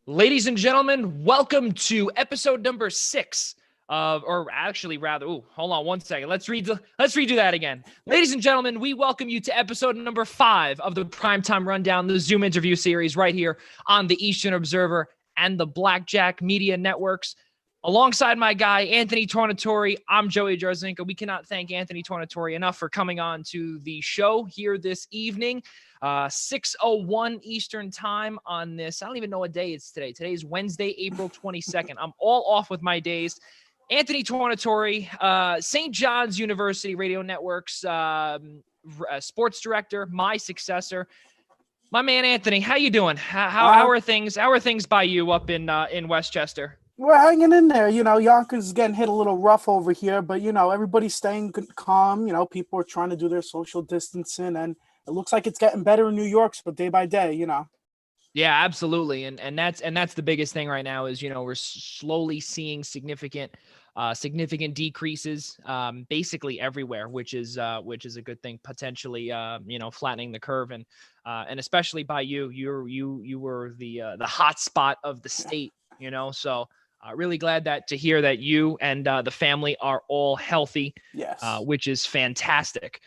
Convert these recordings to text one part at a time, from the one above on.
Ladies and gentlemen, welcome to episode number 6 of, hold on one second. Let's redo that again. Ladies and gentlemen, we welcome you to episode number 5 of the Primetime Rundown, the Zoom interview series right here on the Eastern Observer and the Blackjack Media Networks. Alongside my guy, Anthony Tornatore, I'm Joey Jarzynka. We cannot thank Anthony Tornatore enough for coming on to the show here this evening. 6:01 Eastern time on this. I don't even know what day it's today. Today is Wednesday, April 22nd. I'm all off with my days. Anthony Tornatore, St. John's University Radio Network's sports director, my successor. My man Anthony, how you doing? How are things? How are things by you up in Westchester? We're hanging in there. Yonkers is getting hit a little rough over here, but, everybody's staying calm. People are trying to do their social distancing, and it looks like it's getting better in New York, so day by day, Yeah, absolutely. And that's the biggest thing right now is, we're slowly seeing significant decreases, basically everywhere, which is a good thing, potentially, flattening the curve. And especially by you were the hot spot of the state, so really glad to hear that you and the family are all healthy. Yes. Which is fantastic.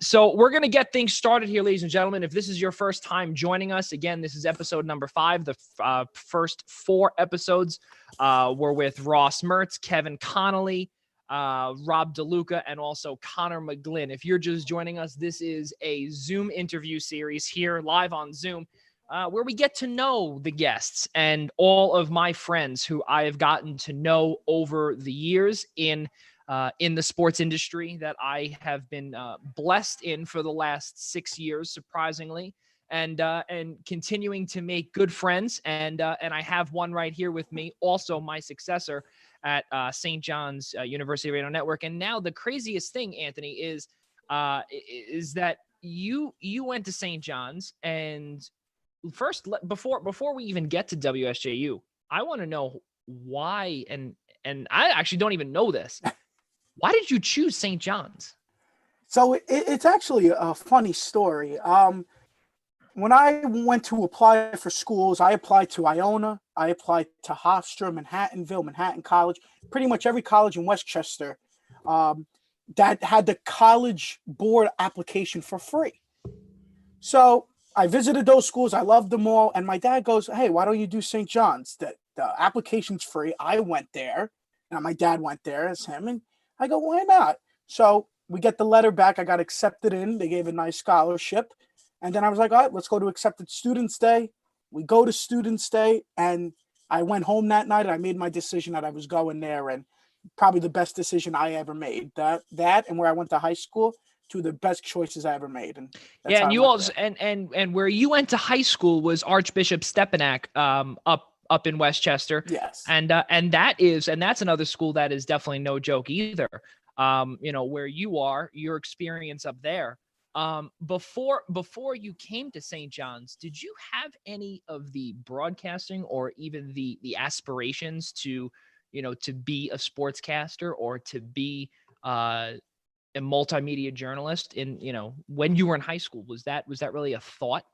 So we're going to get things started here, ladies and gentlemen. If this is your first time joining us, again, this is episode number 5. The first 4 episodes were with Ross Mertz, Kevin Connolly, Rob DeLuca, and also Connor McGlynn. If you're just joining us, this is a Zoom interview series here live on Zoom, where we get to know the guests and all of my friends who I have gotten to know over the years in the sports industry that I have been blessed in for the last 6 years, surprisingly, and continuing to make good friends. And I have one right here with me, also my successor at St. John's University Radio Network. And now the craziest thing, Anthony, is that you went to St. John's. And first, before we even get to WSJU, I want to know why, and I actually don't even know this. Why did you choose St. John's? So it's actually a funny story. When I went to apply for schools, I applied to Iona, I applied to Hofstra, Manhattanville, Manhattan College, pretty much every college in Westchester that had the college board application for free. So I visited those schools. I loved them all. And my dad goes, hey, why don't you do St. John's? The application's free. I went there. And my dad went there as him. And I go, why not? So we get the letter back. I got accepted in. They gave a nice scholarship. And then I was like, all right, let's go to Accepted Students Day. We go to Students Day. And I went home that night. And I made my decision that I was going there. And probably the best decision I ever made. That and where I went to high school, 2 of the best choices I ever made. And that's and you also and where you went to high school was Archbishop Stepanak up in Westchester. Yes. And that's another school that is definitely no joke either. Where you are, your experience up there. Before you came to St. John's, did you have any of the broadcasting or even the aspirations to be a sportscaster or to be a multimedia journalist when you were in high school? Was that really a thought?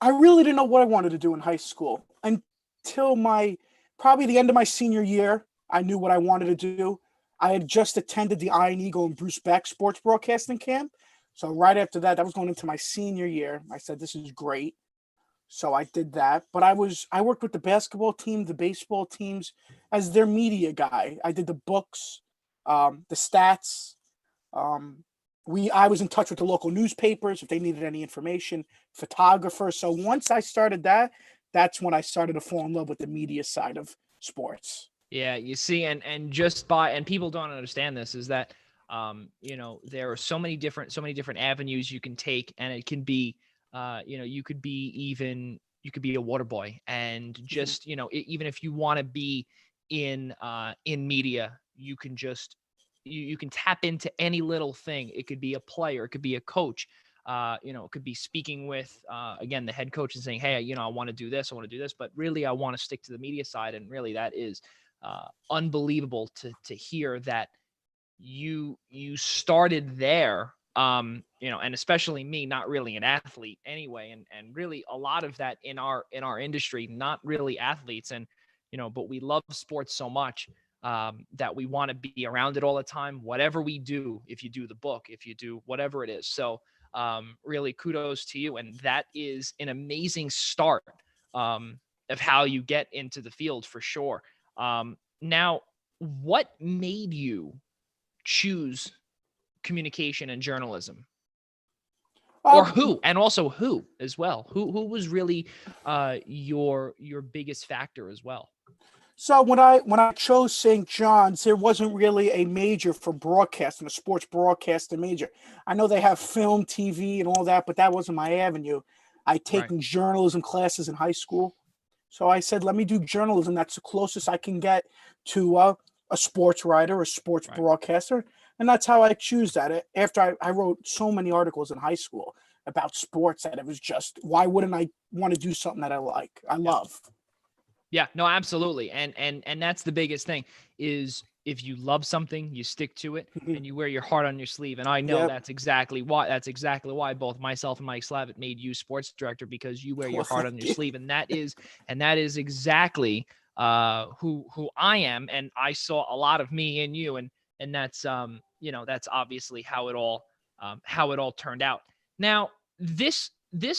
I really didn't know what I wanted to do in high school until probably the end of my senior year. I knew what I wanted to do. I had just attended the Iron Eagle and Bruce Beck sports broadcasting camp. So right after that was going into my senior year. I said, this is great. So I did that. But I worked with the basketball team, the baseball teams as their media guy. I did the books, the stats. I was in touch with the local newspapers if they needed any information, photographers. So once I started that's when I started to fall in love with the media side of sports. Yeah, you see, and people don't understand this is that, there are so many different avenues you can take, and it can be, you could be a water boy, and just, even if you want to be in media, you can just, you can tap into any little thing. It could be a player, it could be a coach, it could be speaking with, again, the head coach and saying, hey, I want to do this, but really I want to stick to the media side. And really that is unbelievable to hear that you started there And especially me, not really an athlete anyway, and really a lot of that in our industry, not really athletes, and but we love sports so much that we want to be around it all the time, whatever we do. If you do the book, if you do whatever it is, so really kudos to you, and that is an amazing start of how you get into the field for sure. Now, what made you choose communication and journalism, or Um, who, and also who as well, who was really your biggest factor as well? so when I chose St. John's, there wasn't really a major for broadcasting, a sports broadcasting major. I know they have film, TV, and all that, but that wasn't my avenue. I'd Right. taken journalism classes in high school, so I said, let me do journalism. That's the closest I can get to a sports writer, a sports Right. broadcaster, and that's how I choose that. After I wrote so many articles in high school about sports that it was just, why wouldn't I want to do something that I Yeah. love? Yeah, no, absolutely. And that's the biggest thing, is if you love something, you stick to it and you wear your heart on your sleeve. And I know Yep. that's exactly why both myself and Mike Slavitt made you sports director, because you wear your Well, heart thank on your you. sleeve. And that is exactly who I am. And I saw a lot of me in you, and that's obviously how it all turned out. Now, this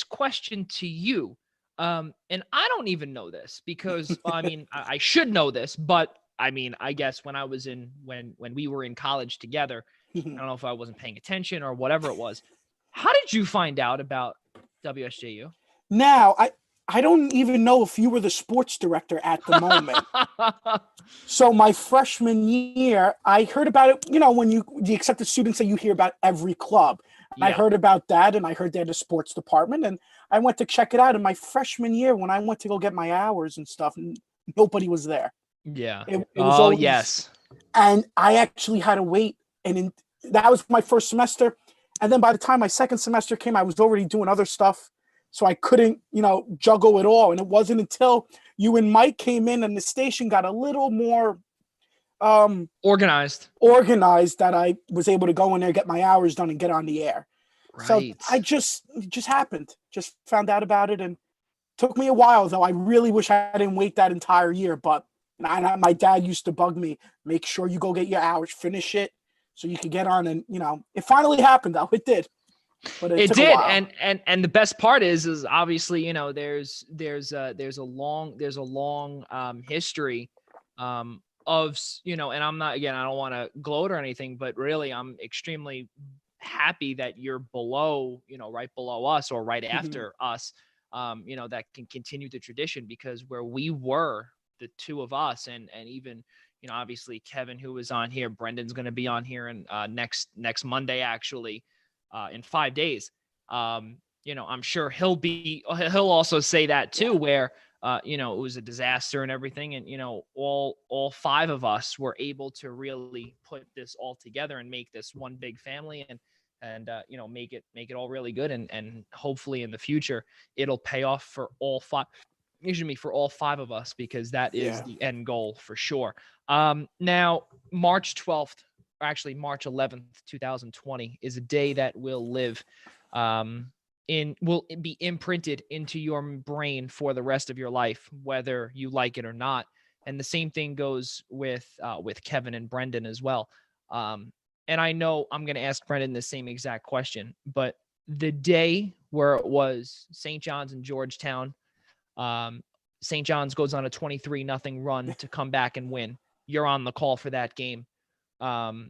question to you, and I don't even know this, because I mean, I should know this, but I mean, I guess when we were in college together, I don't know if I wasn't paying attention or whatever it was. How did you find out about WSJU? Now, I don't even know if you were the sports director at the moment. So my freshman year, I heard about it. When the accepted students that you hear about every club, and I Yeah, heard about that, and I heard they had a sports department, and I went to check it out. In my freshman year, when I went to go get my hours and stuff, nobody was there. yeah. It was Oh always, yes, and I actually had to wait, that was my first semester, and then by the time my second semester came, I was already doing other stuff, so I couldn't, juggle it all. And it wasn't until you and Mike came in and the station got a little more um, organized. organized that I was able to go in there, get my hours done, and get on the air. So Right. it just happened. Just found out about it, and took me a while, though. I really wish I didn't wait that entire year, but my dad used to bug me, make sure you go get your hours, finish it, so you could get on. And it finally happened, though. It did, but it It took a did, while. and the best part is obviously, there's a long history of and I'm not, again, I don't want to gloat or anything, but really I'm extremely happy that you're below, right below us, or right after us, that can continue the tradition, because where we were, the two of us, and even, obviously Kevin, who was on here, Brendan's going to be on here, and next Monday, actually, in 5 days. I'm sure he'll also say that Yeah. too, where it was a disaster and everything, and all five of us were able to really put this all together and make this one big family, and make it all really good, and hopefully in the future it'll pay off for all five. Excuse me, for all five of us, because that is Yeah. the end goal for sure. Now, March 12th, or actually March 11th, 2020, is a day that will live, will be imprinted into your brain for the rest of your life, whether you like it or not. And the same thing goes with Kevin and Brendan as well. And I know I'm going to ask Brendan the same exact question, but the day where it was St. John's and Georgetown, um, St. John's goes on a 23-0 run to come back and win. You're on the call for that game.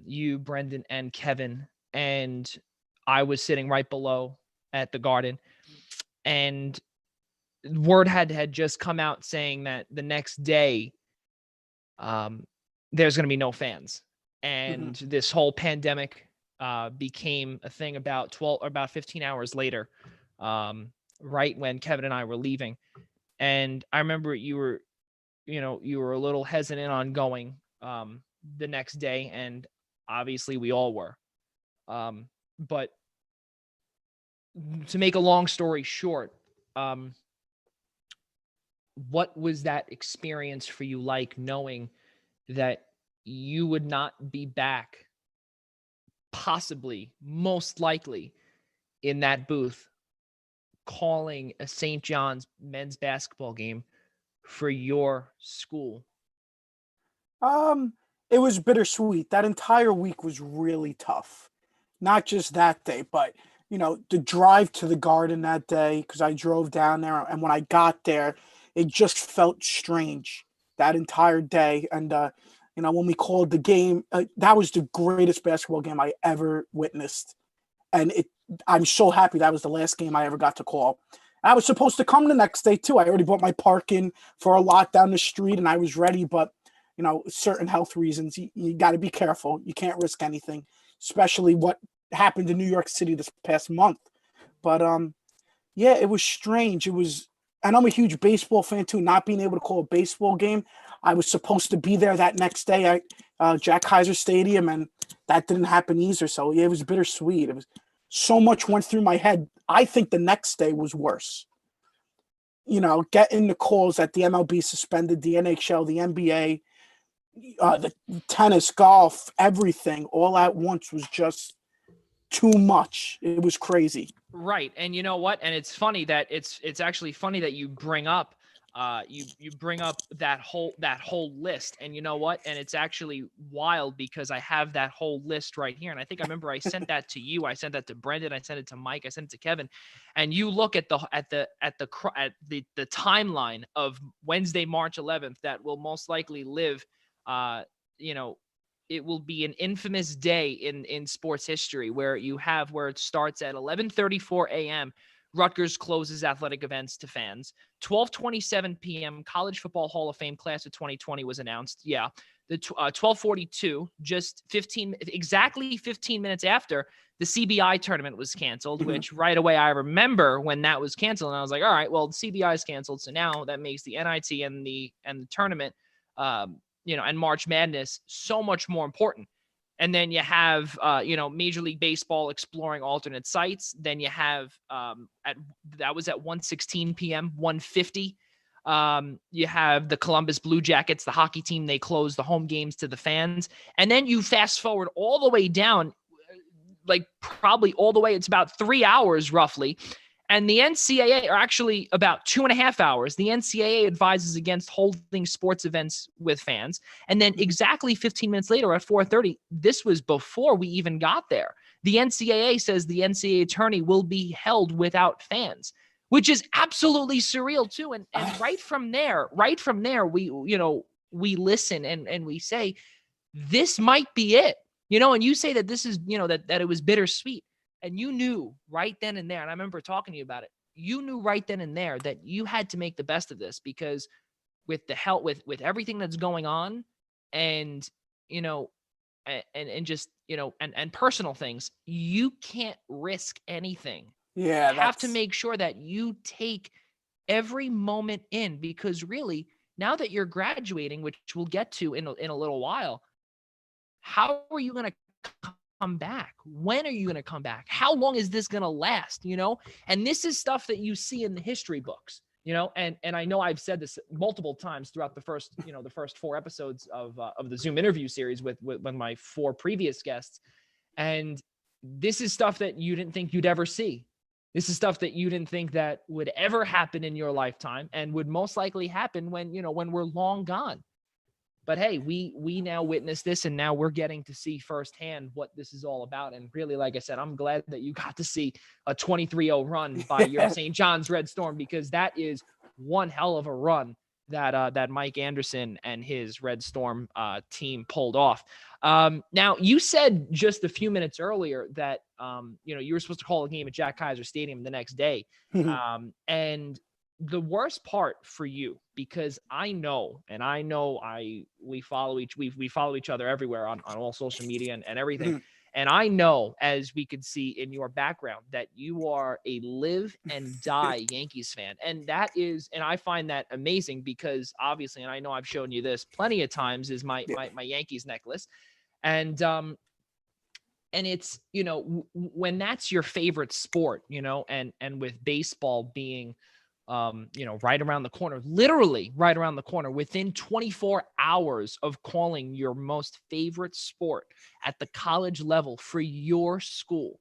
You, Brendan, and Kevin, and I was sitting right below at the Garden, and word had just come out saying that the next day, um, there's going to be no fans, Mhm. and this whole pandemic became a thing about 12 or about 15 hours later, right when Kevin and I were leaving. And I remember you were a little hesitant on going the next day, and obviously we all were. But to make a long story short, um, what was that experience for you like, knowing that you would not be back possibly, most likely, in that booth calling a St. John's men's basketball game for your school? Um, it was bittersweet. That entire week was really tough. Not just that day, but the drive to the Garden that day because I drove down there, and when I got there, it just felt strange that entire day. And when we called the game, that was the greatest basketball game I ever witnessed, and I'm so happy that was the last game I ever got to call. I was supposed to come the next day too. I already bought my parking for a lot down the street, and I was ready, but certain health reasons, you got to be careful. You can't risk anything, especially what happened in New York City this past month. But yeah, it was strange. And I'm a huge baseball fan too. Not being able to call a baseball game, I was supposed to be there that next day at Jack Kaiser Stadium, and that didn't happen either. So yeah, it was bittersweet. It was so much went through my head. I think the next day was worse. Getting the calls that the MLB suspended, the NHL, the NBA, the tennis, golf, everything all at once was just too much. It was crazy. Right. And you know what? And it's funny that it's actually funny that you bring up you bring up that whole list. And you know what? And it's actually wild because I have that whole list right here. And I think I remember I sent that to you. I sent that to Brendan. I sent it to Mike. I sent it to Kevin. And you look at the timeline of Wednesday, March 11th that will most likely live it will be an infamous day in sports history where it starts at 11:34 a.m. Rutgers closes athletic events to fans. 12:27 p.m. College Football Hall of Fame class of 2020 was announced. Yeah. The 12:42, exactly 15 minutes after, the CBI tournament was canceled, which right away I remember when that was canceled. And I was like, all right, well, the CBI is canceled. So now that makes the NIT and the tournament, and March Madness so much more important. And then you have, Major League Baseball exploring alternate sites. Then you have that was at 1:16 p.m., 1:50. You have the Columbus Blue Jackets, the hockey team. They close the home games to the fans. And then you fast forward all the way down, like probably all the way. It's about 3 hours roughly. And the NCAA are actually about 2.5 hours. The NCAA advises against holding sports events with fans. And then exactly 15 minutes later at 4:30, this was before we even got there. The NCAA says the NCAA attorney will be held without fans, which is absolutely surreal too. And right from there, we listen and we say, this might be it, and you say that this is, that it was bittersweet. And you knew right then and there, and I remember talking to you about it, you knew right then and there that you had to make the best of this because with the help, with everything that's going on and, and just, and personal things, you can't risk anything. Yeah, You have to make sure that you take every moment in because really, now that you're graduating, which we'll get to in a little while, how are you going to come back? When are you going to come back? How long is this going to last? And this is stuff that you see in the history books, and I know I've said this multiple times throughout the first 4 episodes of the Zoom interview series with my 4 previous guests. And this is stuff that you didn't think you'd ever see. This is stuff that you didn't think that would ever happen in your lifetime and would most likely happen when we're long gone. But hey, we now witness this, and now we're getting to see firsthand what this is all about. And really, like I said, I'm glad that you got to see a 23-0 run by your St. John's Red Storm, because that is one hell of a run that Mike Anderson and his Red Storm team pulled off. Now, you said just a few minutes earlier that you were supposed to call a game at Jack Kaiser Stadium the next day, and the worst part for you, because we follow each other everywhere on all social media and everything. And I know, as we could see in your background, that you are a live and die Yankees fan. And I find that amazing because obviously, and I know I've shown you this plenty of times, is my Yankees necklace. And it's, when that's your favorite sport, and with baseball being right around the corner, literally right around the corner, within 24 hours of calling your most favorite sport at the college level for your school.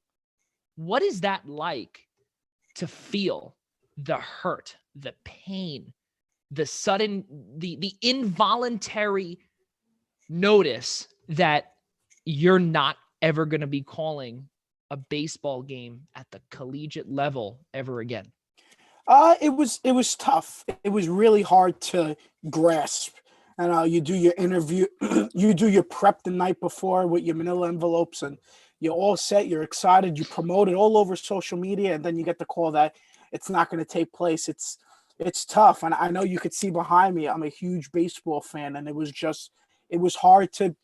What is that like to feel the hurt, the pain, the sudden, the involuntary notice that you're not ever going to be calling a baseball game at the collegiate level ever again? It was tough. It was really hard to grasp. And you do your interview, you do your prep the night before with your manila envelopes, and you're all set. You're excited. You promote it all over social media, and then you get the call that it's not going to take place. It's tough, and I know you could see behind me. I'm a huge baseball fan, and it was hard to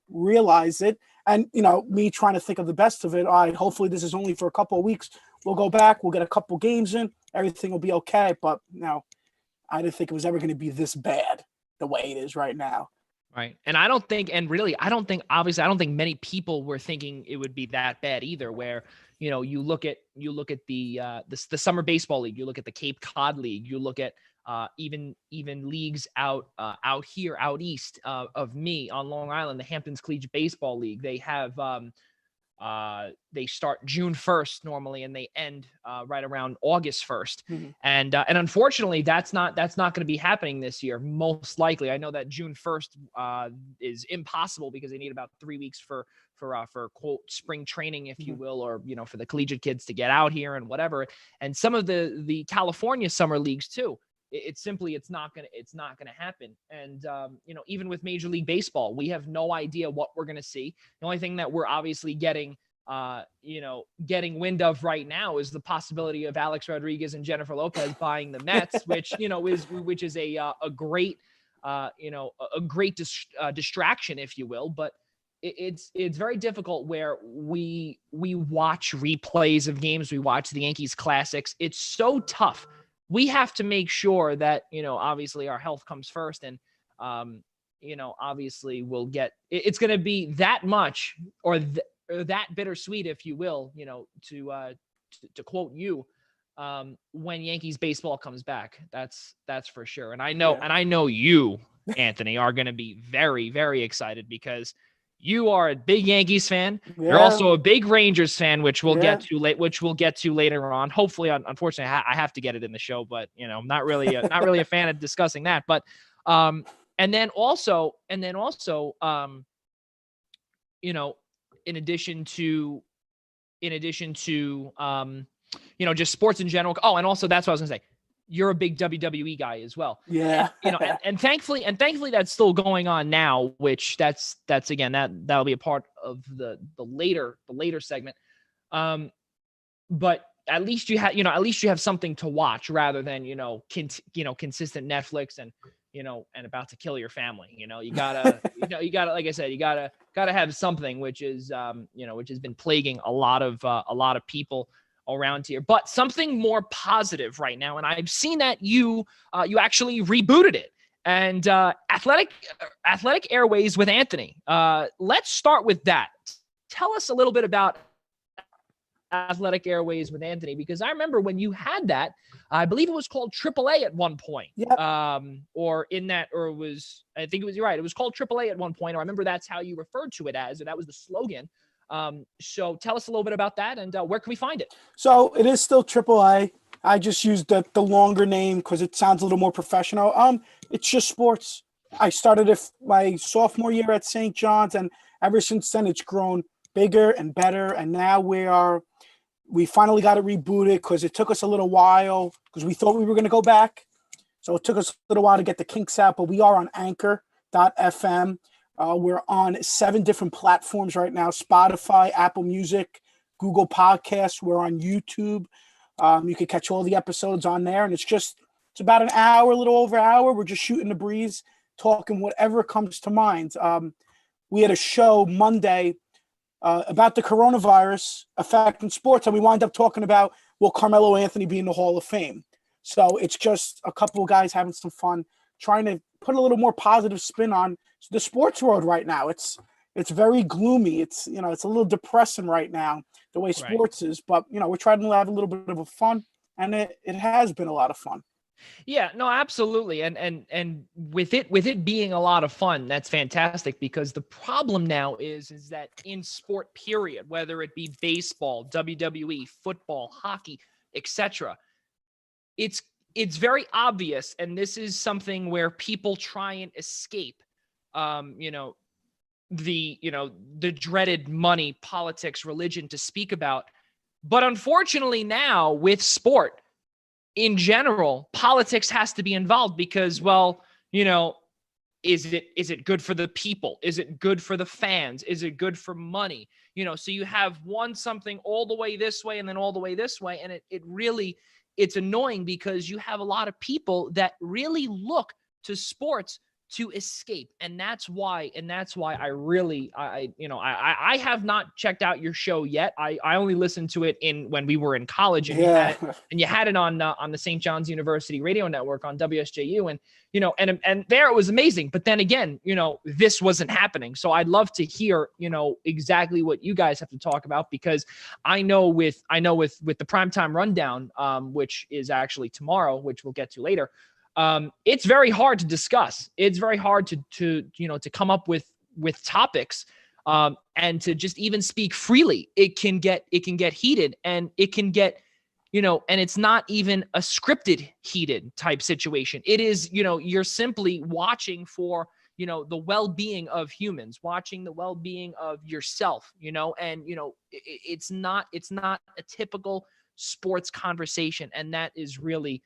realize it. And me trying to think of the best of it. All right, hopefully this is only for a couple of weeks. We'll go back. We'll get a couple games in. Everything will be okay. But I didn't think it was ever going to be this bad the way it is right now. Right. And I don't think many people were thinking it would be that bad either, where, you look at the summer baseball league, you look at the Cape Cod League, you look at even leagues out here, out east of me on Long Island, the Hamptons Collegiate Baseball League. They have they start June 1st normally, and they end right around August 1st. Mm-hmm. And unfortunately, that's not going to be happening this year. Most likely, I know that June 1st is impossible because they need about 3 weeks for quote spring training, if you will, or for the collegiate kids to get out here and whatever. And some of the California summer leagues too. It's not gonna happen. And even with Major League Baseball, we have no idea what we're gonna see. The only thing that we're obviously getting wind of right now is the possibility of Alex Rodriguez and Jennifer Lopez buying the Mets, which is a great distraction, if you will. But it's very difficult where we watch replays of games, we watch the Yankees classics. It's so tough. We have to make sure that, obviously our health comes first, and, obviously it's going to be that much or that bittersweet, if you will, to quote you, when Yankees baseball comes back. That's for sure. And I know you, Anthony, are going to be very, very excited because you are a big Yankees fan. Yeah. You're also a big Rangers fan, which we'll get to later on. Hopefully, unfortunately, I have to get it in the show, but I'm not really a fan of discussing that. But and then also, in addition to just sports in general. Oh, and also that's what I was gonna say. You're a big WWE guy as well. Yeah. And thankfully that's still going on now, which that's again, that'll be a part of the later segment. But at least you have something to watch rather than, consistent Netflix and about to kill your family. You gotta, like I said, you gotta have something, which is, which has been plaguing a lot of people around here, but something more positive right now. And I've seen that you actually rebooted it, and Athletic Airways with Anthony. Let's start with that. Tell us a little bit about Athletic Airways with Anthony, because I remember when you had that, I believe it was called AAA at one point. Yep. I think it was, you're right. It was called AAA at one point. I remember that's how you referred to it as, and that was the slogan. So tell us a little bit about that, and where can we find it? So it is still AAA. I just used the longer name because it sounds a little more professional. It's just sports. I started it my sophomore year at St. John's, and ever since then it's grown bigger and better. And now we finally got it rebooted because it took us a little while because we thought we were going to go back. So it took us a little while to get the kinks out, but we are on Anchor.fm. We're on 7 different platforms right now: Spotify, Apple Music, Google Podcasts. We're on YouTube. You can catch all the episodes on there. And it's about an hour, a little over an hour. We're just shooting the breeze, talking whatever comes to mind. We had a show Monday about the coronavirus affecting sports, and we wind up talking about, will Carmelo Anthony be in the Hall of Fame? So it's just a couple of guys having some fun, trying to put a little more positive spin on the sports world right now. It's very gloomy. It's a little depressing right now, the way sports is, but we're trying to have a little bit of a fun, and it has been a lot of fun. Yeah, no, absolutely. And with it being a lot of fun, that's fantastic, because the problem now is that in sport period, whether it be baseball, WWE, football, hockey, etc., it's it's very obvious, and this is something where people try and escape you know, the dreaded money, politics, religion to speak about. But unfortunately now with sport in general, politics has to be involved because, well, you know, is it good for the people? Is it good for the fans? Is it good for money? So you have something all the way this way and then all the way this way. And it really, it's annoying because you have a lot of people that really look to sports to escape. And that's why I really, I have not checked out your show yet. I only listened to it when we were in college, and you had it on the St. John's University radio network on WSJU. And there it was amazing. But then again, this wasn't happening. So I'd love to hear, exactly what you guys have to talk about, because I know with the Primetime Rundown, which is actually tomorrow, which we'll get to later, it's very hard to discuss. It's very hard to come up with topics, and to just even speak freely. It can get heated, and it can get, and it's not even a scripted heated type situation. It is, you're simply watching for, the well-being of humans, watching the well-being of yourself, and, it's not a typical sports conversation. And that is really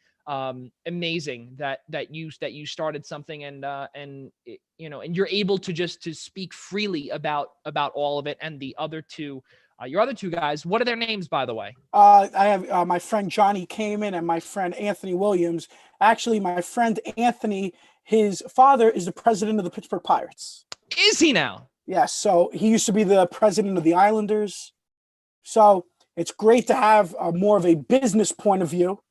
amazing that you started something, and you're able to speak freely about all of it. And the other two, your other two guys, what are their names, by the way? I have my friend Johnny Kamen and my friend Anthony Williams. Actually, my friend Anthony, his father is the president of the Pittsburgh Pirates. Is he now? Yes. So he used to be the president of the Islanders. So it's great to have more of a business point of view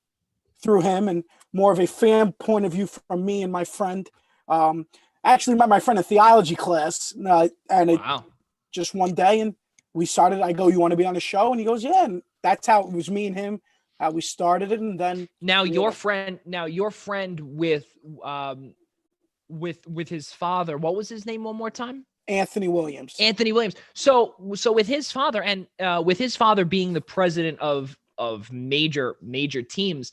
through him, and more of a fan point of view from me and my friend. Actually met my friend in theology class, and it just one day, and we started. I go, "You want to be on the show?" And he goes, "Yeah." And that's how it was, me and him, how we started it. And then your friend with his father, what was his name one more time? Anthony Williams. Anthony Williams. So with his father, and with his father being the president of major teams,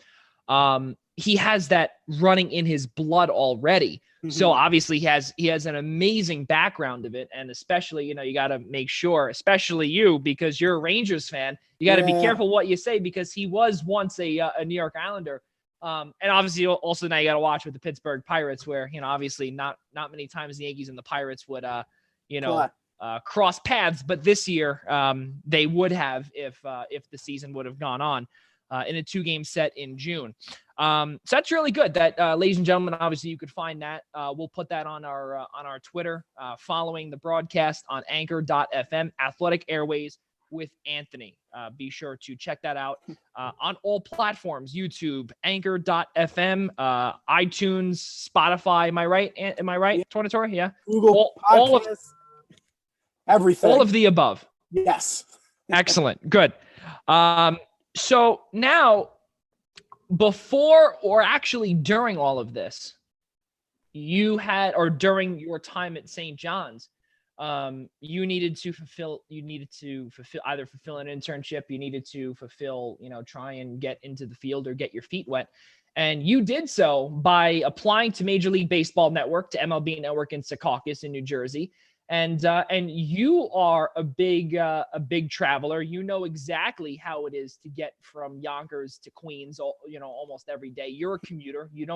he has that running in his blood already. Mm-hmm. So obviously he has an amazing background of it. And especially, you got to make sure, especially you, because you're a Rangers fan, you got to be careful what you say, because he was once a New York Islander. And obviously also now you got to watch with the Pittsburgh Pirates, where, obviously not many times the Yankees and the Pirates would, cross paths. But this year they would have, if the season would have gone on in a 2-game set in June. So that's really good. That, ladies and gentlemen, obviously you could find that. We'll put that on our Twitter, following the broadcast on anchor.fm, Athletic Airways with Anthony. Be sure to check that out on all platforms: YouTube, anchor.fm, iTunes, Spotify. Am I right? Yeah. Tornatore? Yeah. Google Podcasts, everything. All of the above. Yes. Excellent. Good. So now, before, or actually during all of this, during your time at St. John's, you needed to fulfill an internship. You needed to try and get into the field or get your feet wet. And you did so by applying to Major League Baseball Network, to MLB Network in Secaucus in New Jersey. And you are a big traveler. You know exactly how it is to get from Yonkers to Queens, almost every day. You're a commuter. You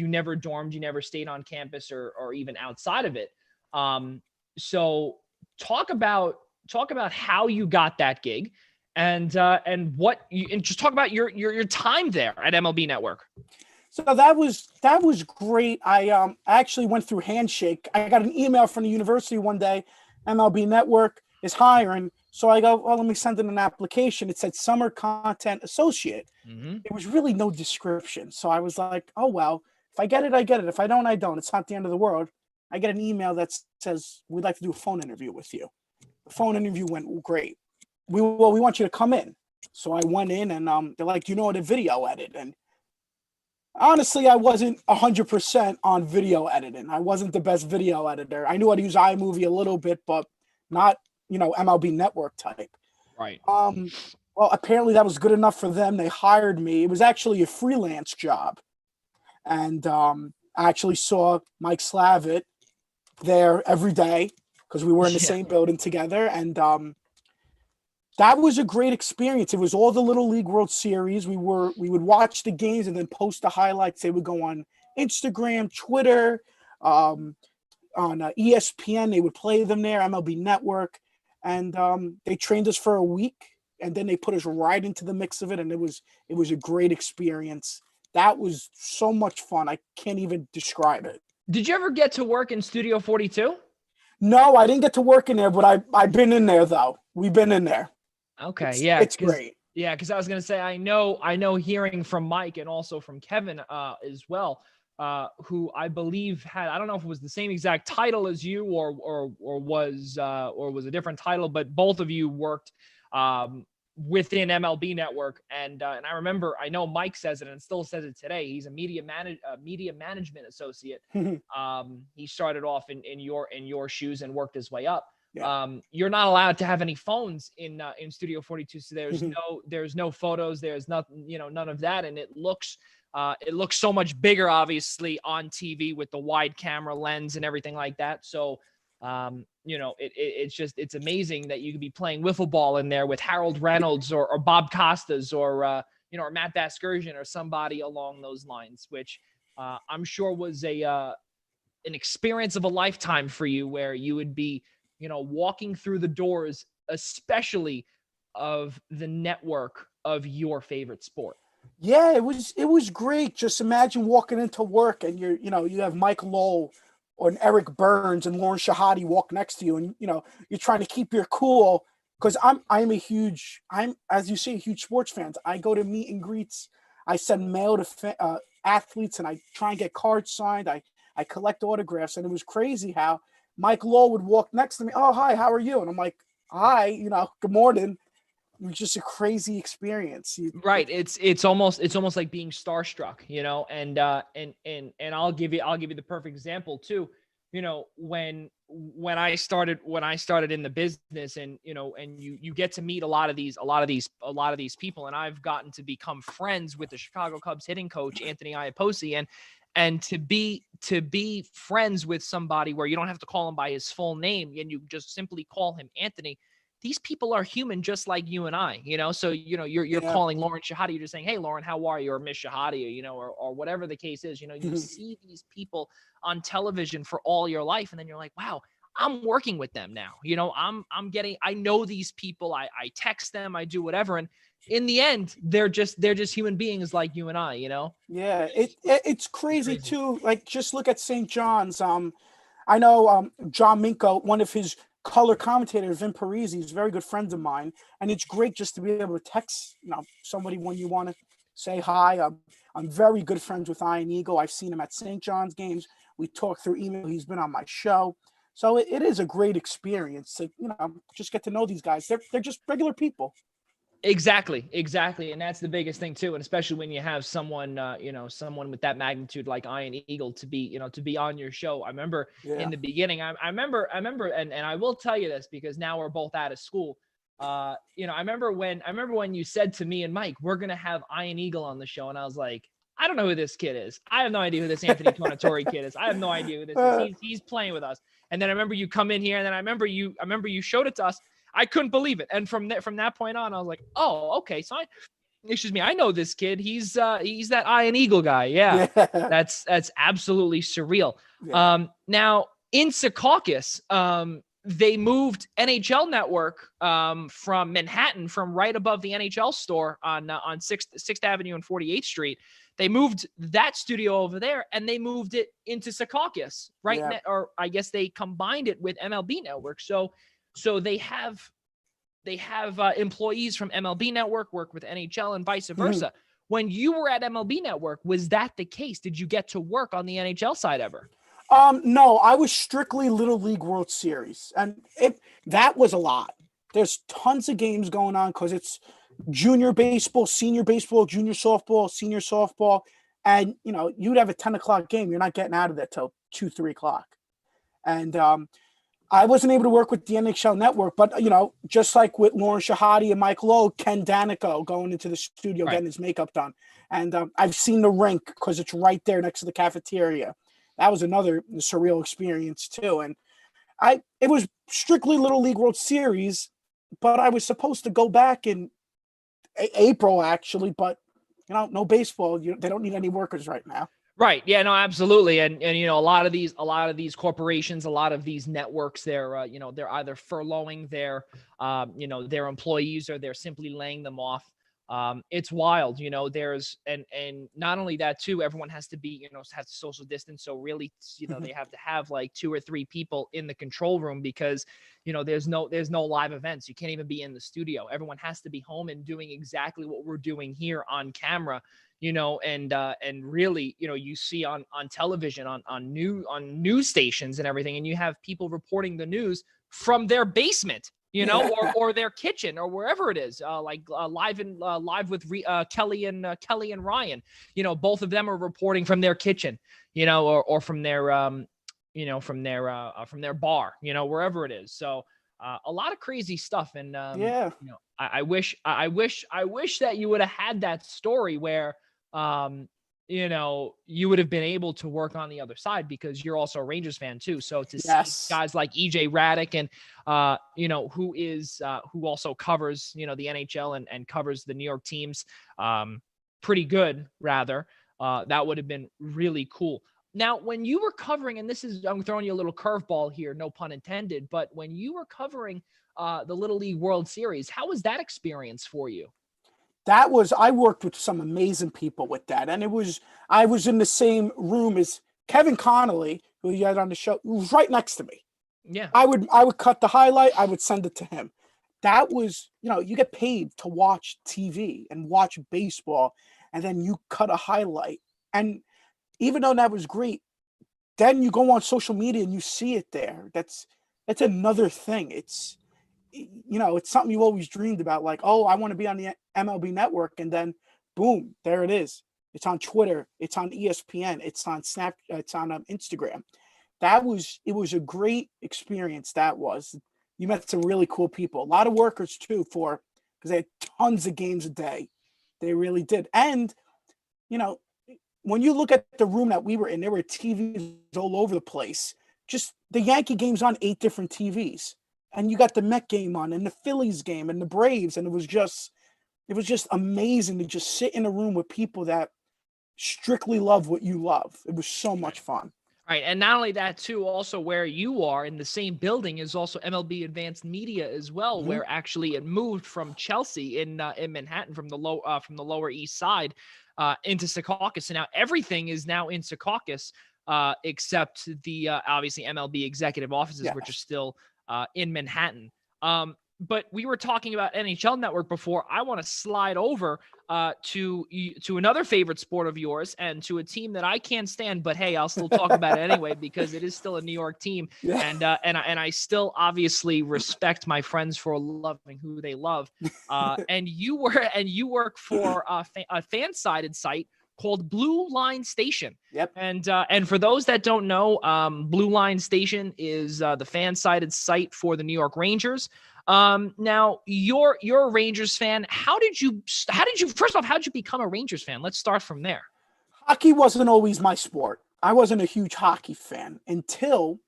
never dormed. You never stayed on campus or even outside of it. So talk about how you got that gig, and just talk about your time there at MLB Network. So that was great. I actually went through Handshake. I got an email from the university one day. MLB Network is hiring. So I go, well, let me send in an application. It said Summer Content Associate. Mm-hmm. There was really no description. So I was like, oh, well, if I get it, I get it. If I don't, I don't. It's not the end of the world. I get an email that says, we'd like to do a phone interview with you. The phone interview went great. We want you to come in. So I went in, and they're like, do you know how to video edit? And Honestly, I wasn't 100% on video editing. I wasn't the best video editor. I knew how to use iMovie a little bit, but not, MLB Network type. Right. Um, well, apparently that was good enough for them. They hired me. It was actually a freelance job. And I actually saw Mike Slavitt there every day because we were in the Yeah. same building together. And that was a great experience. It was all the Little League World Series. We would watch the games and then post the highlights. They would go on Instagram, Twitter, on ESPN. They would play them there, MLB Network, and they trained us for a week, and then they put us right into the mix of it, and it was a great experience. That was so much fun. I can't even describe it. Did you ever get to work in Studio 42? No, I didn't get to work in there, but I've been in there though. We've been in there. Okay, It's great. Yeah, because I was gonna say I know hearing from Mike and also from Kevin as well, who I believe had, I don't know if it was the same exact title as you or was a different title, but both of you worked within MLB Network, and I remember, I know Mike says it and still says it today. He's a media management associate. He started off in your shoes and worked his way up. Yeah. You're not allowed to have any phones in Studio 42, so there's no photos, there's nothing, none of that, and it looks so much bigger, obviously, on TV with the wide camera lens and everything like that. So it's amazing that you could be playing wiffle ball in there with Harold Reynolds or Bob Costas or or Matt Vasgersian or somebody along those lines, which I'm sure was an experience of a lifetime for you, where you would be walking through the doors, especially of the network of your favorite sport. Yeah, it was great. Just imagine walking into work and you have Mike Lowell or Eric Burns and Lauren Shahadi walk next to you, and you're trying to keep your cool, because I'm as you say, a huge sports fan. I go to meet and greets. I send mail to athletes, and I try and get cards signed. I collect autographs, and it was crazy how Mike Lowell would walk next to me. Oh, hi, how are you? And I'm like, hi, good morning. It was just a crazy experience. Right. It's almost like being starstruck, and I'll give you the perfect example too. When I started in the business, and you get to meet a lot of these people, and I've gotten to become friends with the Chicago Cubs hitting coach, Anthony Iapoce, and to be friends with somebody where you don't have to call him by his full name and you just simply call him Anthony. These people are human just like you and I, so, you're calling Lauren Shahadi, you're just saying, hey, Lauren, how are you? Or Miss Shahadi, or whatever the case is, you see these people on television for all your life. And then you're like, wow, I'm working with them now. I know these people. I text them, I do whatever. And in the end, they're just human beings like you and I, Yeah, it's crazy too. Like, just look at St. John's. I know John Minko, one of his color commentators, Vin Parisi, is very good friends of mine, and it's great just to be able to text somebody when you want to say hi. I'm very good friends with Ian Eagle. I've seen him at St. John's games. We talk through email. He's been on my show, so it is a great experience to just get to know these guys. They're just regular people. Exactly. And that's the biggest thing too. And especially when you have someone, someone with that magnitude like Ian Eagle to be on your show. I remember in the beginning, I remember, and I will tell you this because now we're both out of school. I remember when you said to me and Mike, we're going to have Ian Eagle on the show. And I was like, I don't know who this kid is. I have no idea who this Anthony Tornatore kid is. I have no idea who this is. He's playing with us. And then I remember you come in here, and then I remember you showed it to us. I couldn't believe it. And from that point on, I was like, oh, okay. So I know this kid. He's that Ian Eagle guy. Yeah. That's absolutely surreal. Yeah. Now in Secaucus, they moved NHL Network from Manhattan, from right above the NHL store on 6th Avenue and 48th Street. They moved that studio over there, and they moved it into Secaucus, right? Yeah. Or I guess they combined it with MLB Network. So they have employees from MLB Network work with NHL and vice versa. Mm-hmm. When you were at MLB Network, was that the case? Did you get to work on the NHL side ever? No, I was strictly Little League World Series, and that was a lot. There's tons of games going on because it's junior baseball, senior baseball, junior softball, senior softball. And, you'd have a 10 o'clock game. You're not getting out of there till 2, 3 o'clock. And I wasn't able to work with the NHL Network, but, just like with Lauren Shahadi and Mike Lowe, Ken Danico going into the studio, getting his makeup done. And I've seen the rink because it's right there next to the cafeteria. That was another surreal experience too. And it was strictly Little League World Series, but I was supposed to go back in April actually, but no baseball. They don't need any workers right now. Right. Yeah, no, absolutely. And a lot of these corporations, a lot of these networks, they're either furloughing their employees, or they're simply laying them off. It's wild, there's, and not only that too, everyone has to be, have to social distance. So really, they have to have like 2 or 3 people in the control room because, there's no live events. You can't even be in the studio. Everyone has to be home and doing exactly what we're doing here on camera, and really, you see on television, on news stations and everything, and you have people reporting the news from their basement, or their kitchen or wherever it is, live with Kelly and Ryan, both of them are reporting from their kitchen, or from their, from their bar, wherever it is. So a lot of crazy stuff. And, I wish that you would have had that story where, you would have been able to work on the other side because you're also a Rangers fan too. So to see guys like EJ Radick and, who also covers, the NHL and covers the New York teams, pretty good rather, that would have been really cool. Now, when you were covering, and I'm throwing you a little curveball here, no pun intended, but when you were covering, the Little League World Series, how was that experience for you? I worked with some amazing people with that. And I was in the same room as Kevin Connolly, who you had on the show, who was right next to me. Yeah. I would cut the highlight. I would send it to him. That was, you get paid to watch TV and watch baseball, and then you cut a highlight. And even though that was great, then you go on social media and you see it there. That's another thing. It's something you always dreamed about, like, oh, I want to be on the MLB Network, and then boom, there it is. It's on Twitter, it's on ESPN, it's on Snap, it's on Instagram. It was a great experience. You met some really cool people, a lot of workers too, because they had tons of games a day. They really did. And when you look at the room that we were in, there were TVs all over the place. Just the Yankee games on 8 different TVs. And you got the Met game on, and the Phillies game, and the Braves, and it was just amazing to just sit in a room with people that strictly love what you love. It was so much fun. Right, and not only that too, also where you are in the same building is also MLB Advanced Media as well, where actually it moved from Chelsea in Manhattan from the Lower East Side into Secaucus, and now everything is now in Secaucus except the obviously MLB executive offices, which are still in Manhattan. But we were talking about NHL Network before. I want to slide over to another favorite sport of yours and to a team that I can't stand, but hey, I'll still talk about it anyway because it is still a New York team, and I still obviously respect my friends for loving who they love. And you work for a fan-sided site called Blue Line Station. Yep. And for those that don't know, Blue Line Station is the fan-sided site for the New York Rangers. Now you're a Rangers fan. How did you first off, how did you become a Rangers fan? Let's start from there. Hockey wasn't always my sport. I wasn't a huge hockey fan until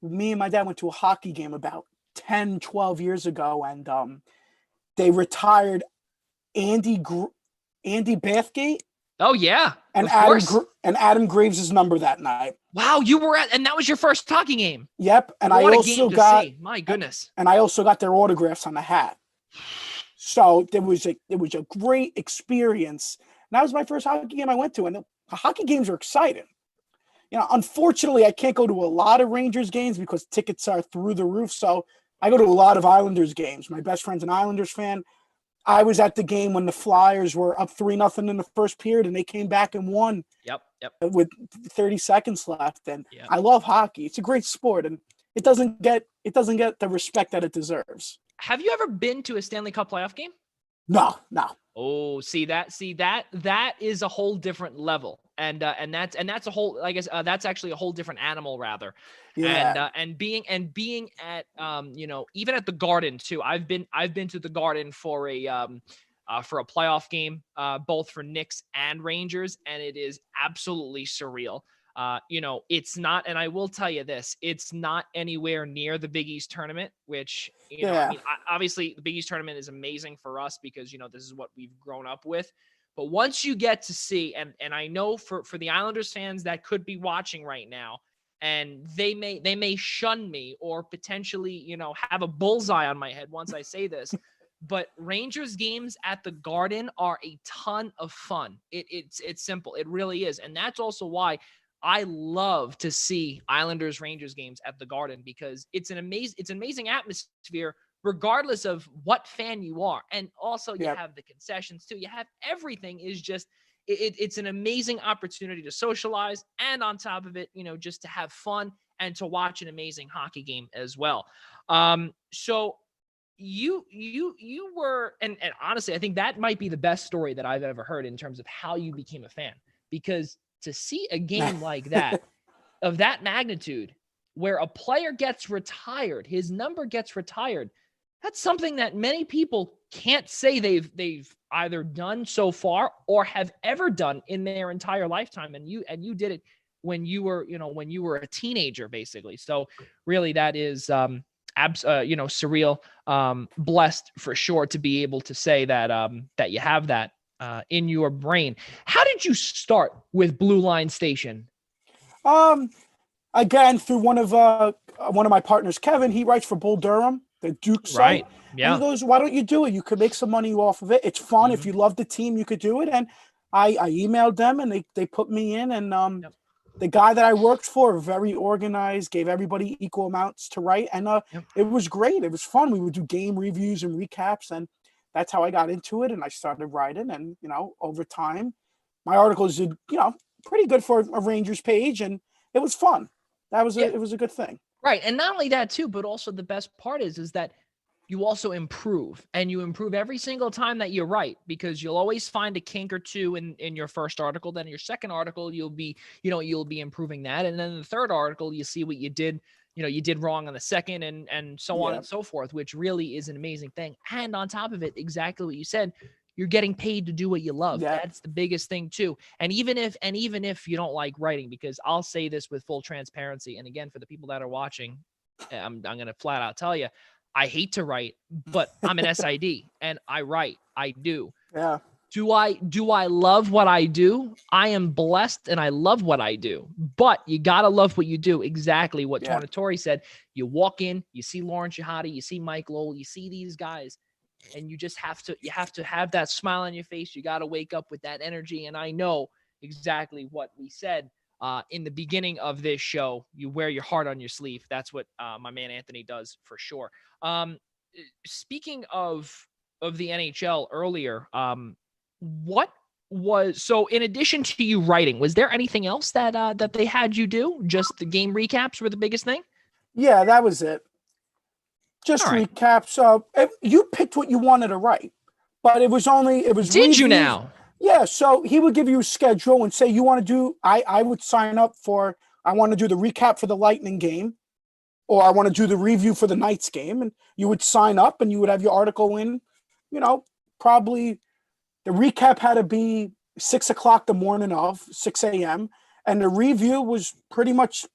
me and my dad went to a hockey game about 10, 12 years ago. And, they retired Andy Bathgate. Oh yeah. And Adam Graves' number that night. Wow, and that was your first hockey game. Yep, and what a game to see. My goodness. And I also got their autographs on the hat. So it was a great experience. And that was my first hockey game I went to, and the hockey games are exciting. Unfortunately, I can't go to a lot of Rangers games because tickets are through the roof. So I go to a lot of Islanders games. My best friend's an Islanders fan. I was at the game when the Flyers were up 3-0 in the first period, and they came back and won. Yep. With 30 seconds left. And I love hockey. It's a great sport, and it doesn't get the respect that it deserves. Have you ever been to a Stanley Cup playoff game? No. Oh, see that is a whole different level. And that's a whole, I guess, that's actually a whole different animal rather. Yeah. And being at, even at the Garden too. I've been to the Garden for a playoff game, both for Knicks and Rangers. And it is absolutely surreal. It's not, and I will tell you this, it's not anywhere near the Big East tournament, which, Yeah. Obviously the Big East tournament is amazing for us because, this is what we've grown up with. But once you get to see, and I know for the Islanders fans that could be watching right now, and they may shun me or potentially, have a bullseye on my head once I say this, but Rangers games at the Garden are a ton of fun. It's simple. It really is. And that's also why I love to see Islanders Rangers games at the Garden, because it's an amazing atmosphere regardless of what fan you are. And also you have the concessions too. You have everything is just it's an amazing opportunity to socialize, and on top of it, just to have fun and to watch an amazing hockey game as well. So you were, and honestly, I think that might be the best story that I've ever heard in terms of how you became a fan, because to see a game like that, of that magnitude, where a player gets retired, his number gets retired, that's something that many people can't say they've either done so far or have ever done in their entire lifetime. And you did it when you were a teenager, basically. So really, that is surreal, blessed for sure to be able to say that that you have that in your brain. How did you start with Blue Line Station? Again, through one of my partners, Kevin. He writes for Bull Durham, the Duke site. Right. Yeah. And he goes, "Why don't you do it? You could make some money off of it. It's fun. If you love the team, you could do it." And I emailed them, and they put me in. And the guy that I worked for, very organized, gave everybody equal amounts to write, and it was great. It was fun. We would do game reviews and recaps, and that's how I got into it. And I started writing, and over time, my articles did pretty good for a Rangers page, and it was fun. It was a good thing. Right. And not only that too, but also the best part is that you also improve, and you improve every single time that you write, because you'll always find a kink or two in your first article. Then in your second article, you'll be improving that. And then in the third article, you see what you did wrong on the second, and so on and so forth, which really is an amazing thing. And on top of it, exactly what you said, you're getting paid to do what you love. Yeah. That's the biggest thing too. And even if you don't like writing, because I'll say this with full transparency, and again, for the people that are watching, I'm going to flat out tell you, I hate to write, but I'm an SID and I write. I do. Yeah. Do I love what I do? I am blessed and I love what I do, but you got to love what you do. Exactly what Tornatore said. You walk in, you see Lauren Shahadi, you see Mike Lowell, you see these guys, and you just have to have that smile on your face. You got to wake up with that energy. And I know exactly what we said in the beginning of this show. You wear your heart on your sleeve. That's what my man Anthony does for sure. Speaking of the NHL earlier, what was, so in addition to you writing, was there anything else that they had you do? Just the game recaps were the biggest thing? Yeah, that was it. Just recaps. You picked what you wanted to write, but it was Did reviews. You now? Yeah. So he would give you a schedule and say, you want to do, I would sign up for, I want to do the recap for the Lightning game, or I want to do the review for the Knights game. And you would sign up and you would have your article in, probably the recap had to be 6 o'clock the morning of 6 a.m. And the review was pretty much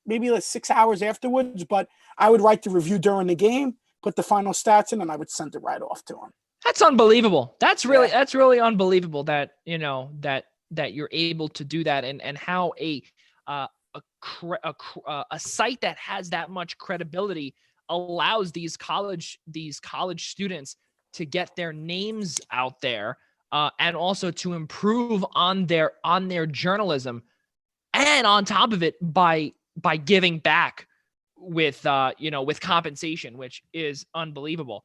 maybe like 6 hours afterwards, but I would write the review during the game, put the final stats in, and I would send it right off to him. That's unbelievable. That's really unbelievable that, that you're able to do that, and how a site that has that much credibility allows these college students to get their names out there, and also to improve on their journalism, and on top of it by giving back with compensation, which is unbelievable.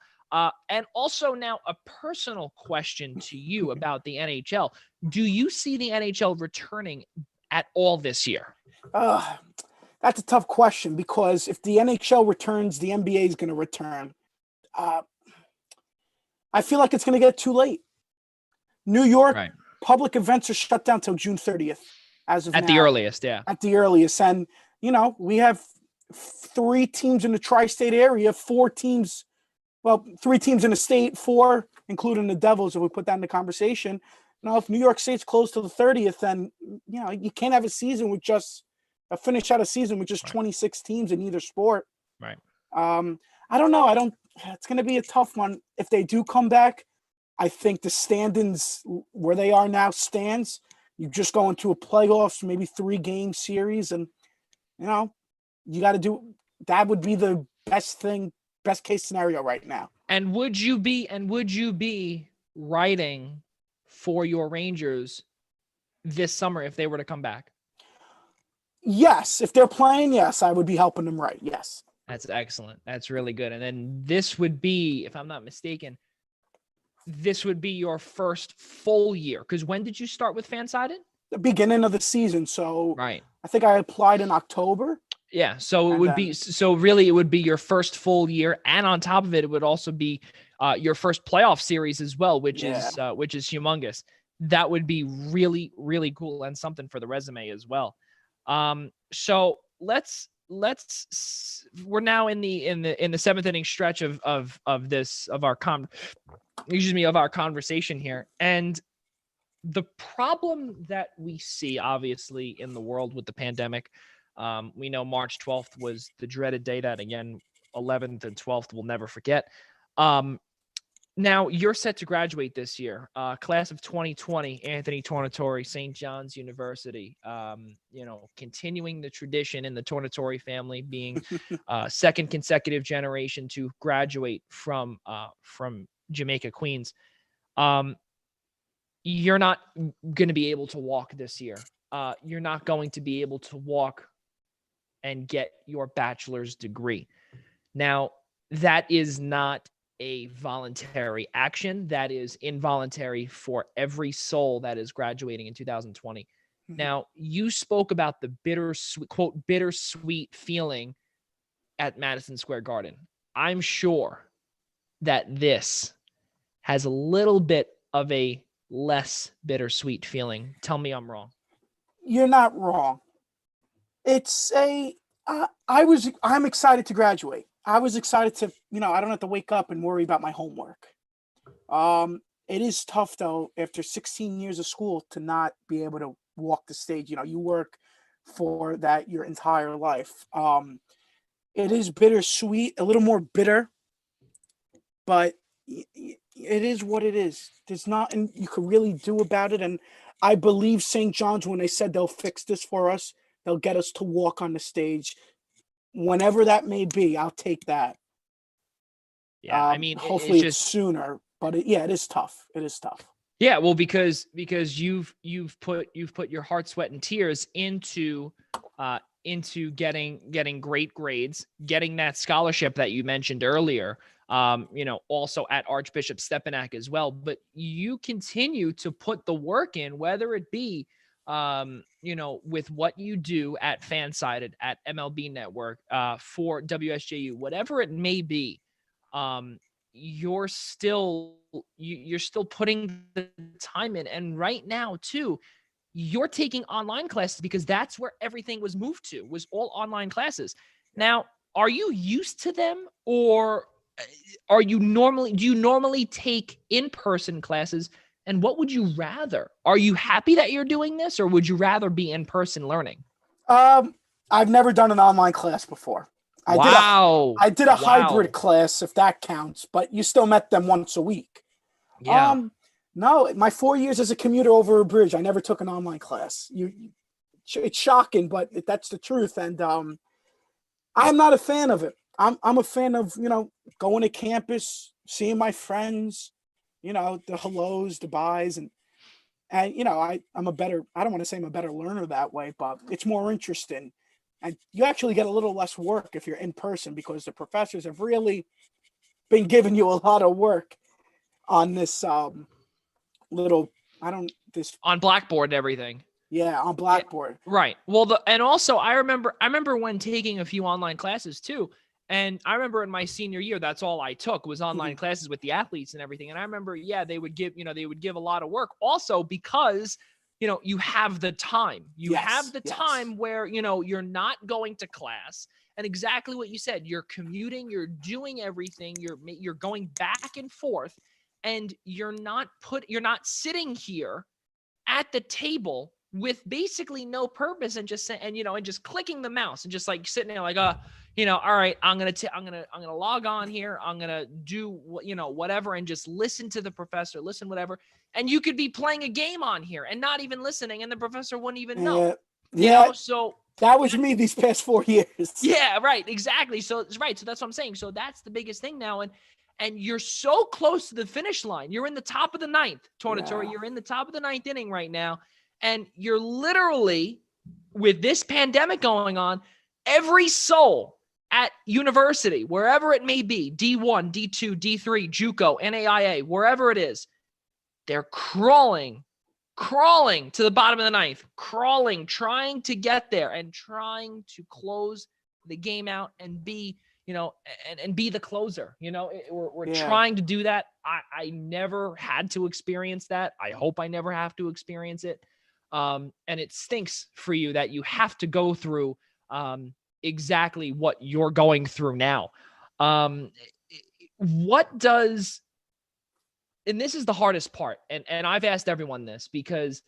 And also now a personal question to you about the NHL. Do you see the NHL returning at all this year? That's a tough question, because if the NHL returns, the NBA is going to return. I feel like it's going to get too late. New York public events are shut down till June 30th. as of At the now. earliest, yeah. At the earliest. And, we have 3 teams in the tri-state area, 4 teams, 3 teams in the state, 4, including the Devils, if we put that in the conversation. If New York State's close to the 30th, then, you can't have a season with just a finish out a season with just 26 teams in either sport. Right. I don't know. It's going to be a tough one. If they do come back, I think the standings where they are now stands. You just go into a playoffs, maybe 3-game series. And, you got to do, that would be the best case scenario right now. And would you be writing for your Rangers this summer if they were to come back? Yes. If they're playing, yes, I would be helping them right. Yes. That's excellent. That's really good. And then this would be, if I'm not mistaken, this would be your first full year. Because when did you start with Fansided? The beginning of the season. So right. I think I applied in October. Yeah. So it would be, so really it would be your first full year. And on top of it, it would also be your first playoff series as well, which is humongous. That would be really, really cool and something for the resume as well. So we're now in the 7th inning stretch of our conversation here. And the problem that we see obviously in the world with the pandemic, we know March 12th was the dreaded day that, again, 11th and 12th we'll never forget. Now you're set to graduate this year, class of 2020, Anthony Tornatore, St. John's University, continuing the tradition in the Tornatore family, being second consecutive generation to graduate from Jamaica, Queens. You're not going to be able to walk this year. You're not going to be able to walk and get your bachelor's degree. Now, that is not a voluntary action. That is involuntary for every soul that is graduating in 2020. Mm-hmm. Now, you spoke about the bittersweet feeling at Madison Square Garden. I'm sure that this has a little bit of a less bittersweet feeling. Tell me I'm wrong. You're not wrong. It's I'm excited to graduate. I was excited to, I don't have to wake up and worry about my homework. It is tough though, after 16 years of school, to not be able to walk the stage. You work for that your entire life. It is bittersweet, a little more bitter, but it is what it is. There's nothing you could really do about it. And I believe St. John's, when they said they'll fix this for us, they'll get us to walk on the stage. Whenever that may be, I'll take that. Yeah, I mean, hopefully it's sooner, but it is tough. It is tough. Yeah, well, because you've put your heart, sweat, and tears into getting great grades, getting that scholarship that you mentioned earlier. Also at Archbishop Stepinac as well. But you continue to put the work in, whether it be with what you do at Fansided, at MLB Network, for WSJU, whatever it may be, you're still putting the time in. And right now too, you're taking online classes because that's where everything was moved to, was all online classes. Now, are you used to them, or do you normally take in-person classes? And what would you rather? Are you happy that you're doing this, or would you rather be in-person learning? I've never done an online class before. I did a hybrid class, if that counts, but you still met them once a week. Yeah. No, my 4 years as a commuter over a bridge, I never took an online class. It's shocking, but that's the truth. And I'm not a fan of it. I'm a fan of, going to campus, seeing my friends, the hellos, the byes, and I'm a better, I don't want to say I'm a better learner that way, but it's more interesting. And you actually get a little less work if you're in person, because the professors have really been giving you a lot of work on this on Blackboard and everything. Yeah, on Blackboard. Yeah, right. Well, and also I remember when taking a few online classes too. And I remember in my senior year, that's all I took was online classes with the athletes and everything. And I remember, they would give a lot of work also, because you have the time. You Yes, have the yes. time where, you're not going to class. And exactly what you said, you're commuting, you're doing everything, you're going back and forth, and you're not sitting here at the table with basically no purpose and just and just clicking the mouse and just like sitting there like, all right, I'm going to log on here. I'm going to do whatever and just listen to the professor, listen, whatever. And you could be playing a game on here and not even listening. And the professor wouldn't even know, so that was me these past 4 years. Yeah, right. Exactly. So that's what I'm saying. So that's the biggest thing now. And you're so close to the finish line. You're in the top of the ninth, Tornatore. Yeah. You're in the top of the ninth inning right now. And you're literally, with this pandemic going on, every soul at university, wherever it may be, D1, D2, D3, JUCO, NAIA, wherever it is, they're crawling to the bottom of the ninth, trying to get there and trying to close the game out and be, and be the closer. We're trying to do that. I never had to experience that. I hope I never have to experience it. And it stinks for you that you have to go through exactly what you're going through now. And this is the hardest part. And I've asked everyone this because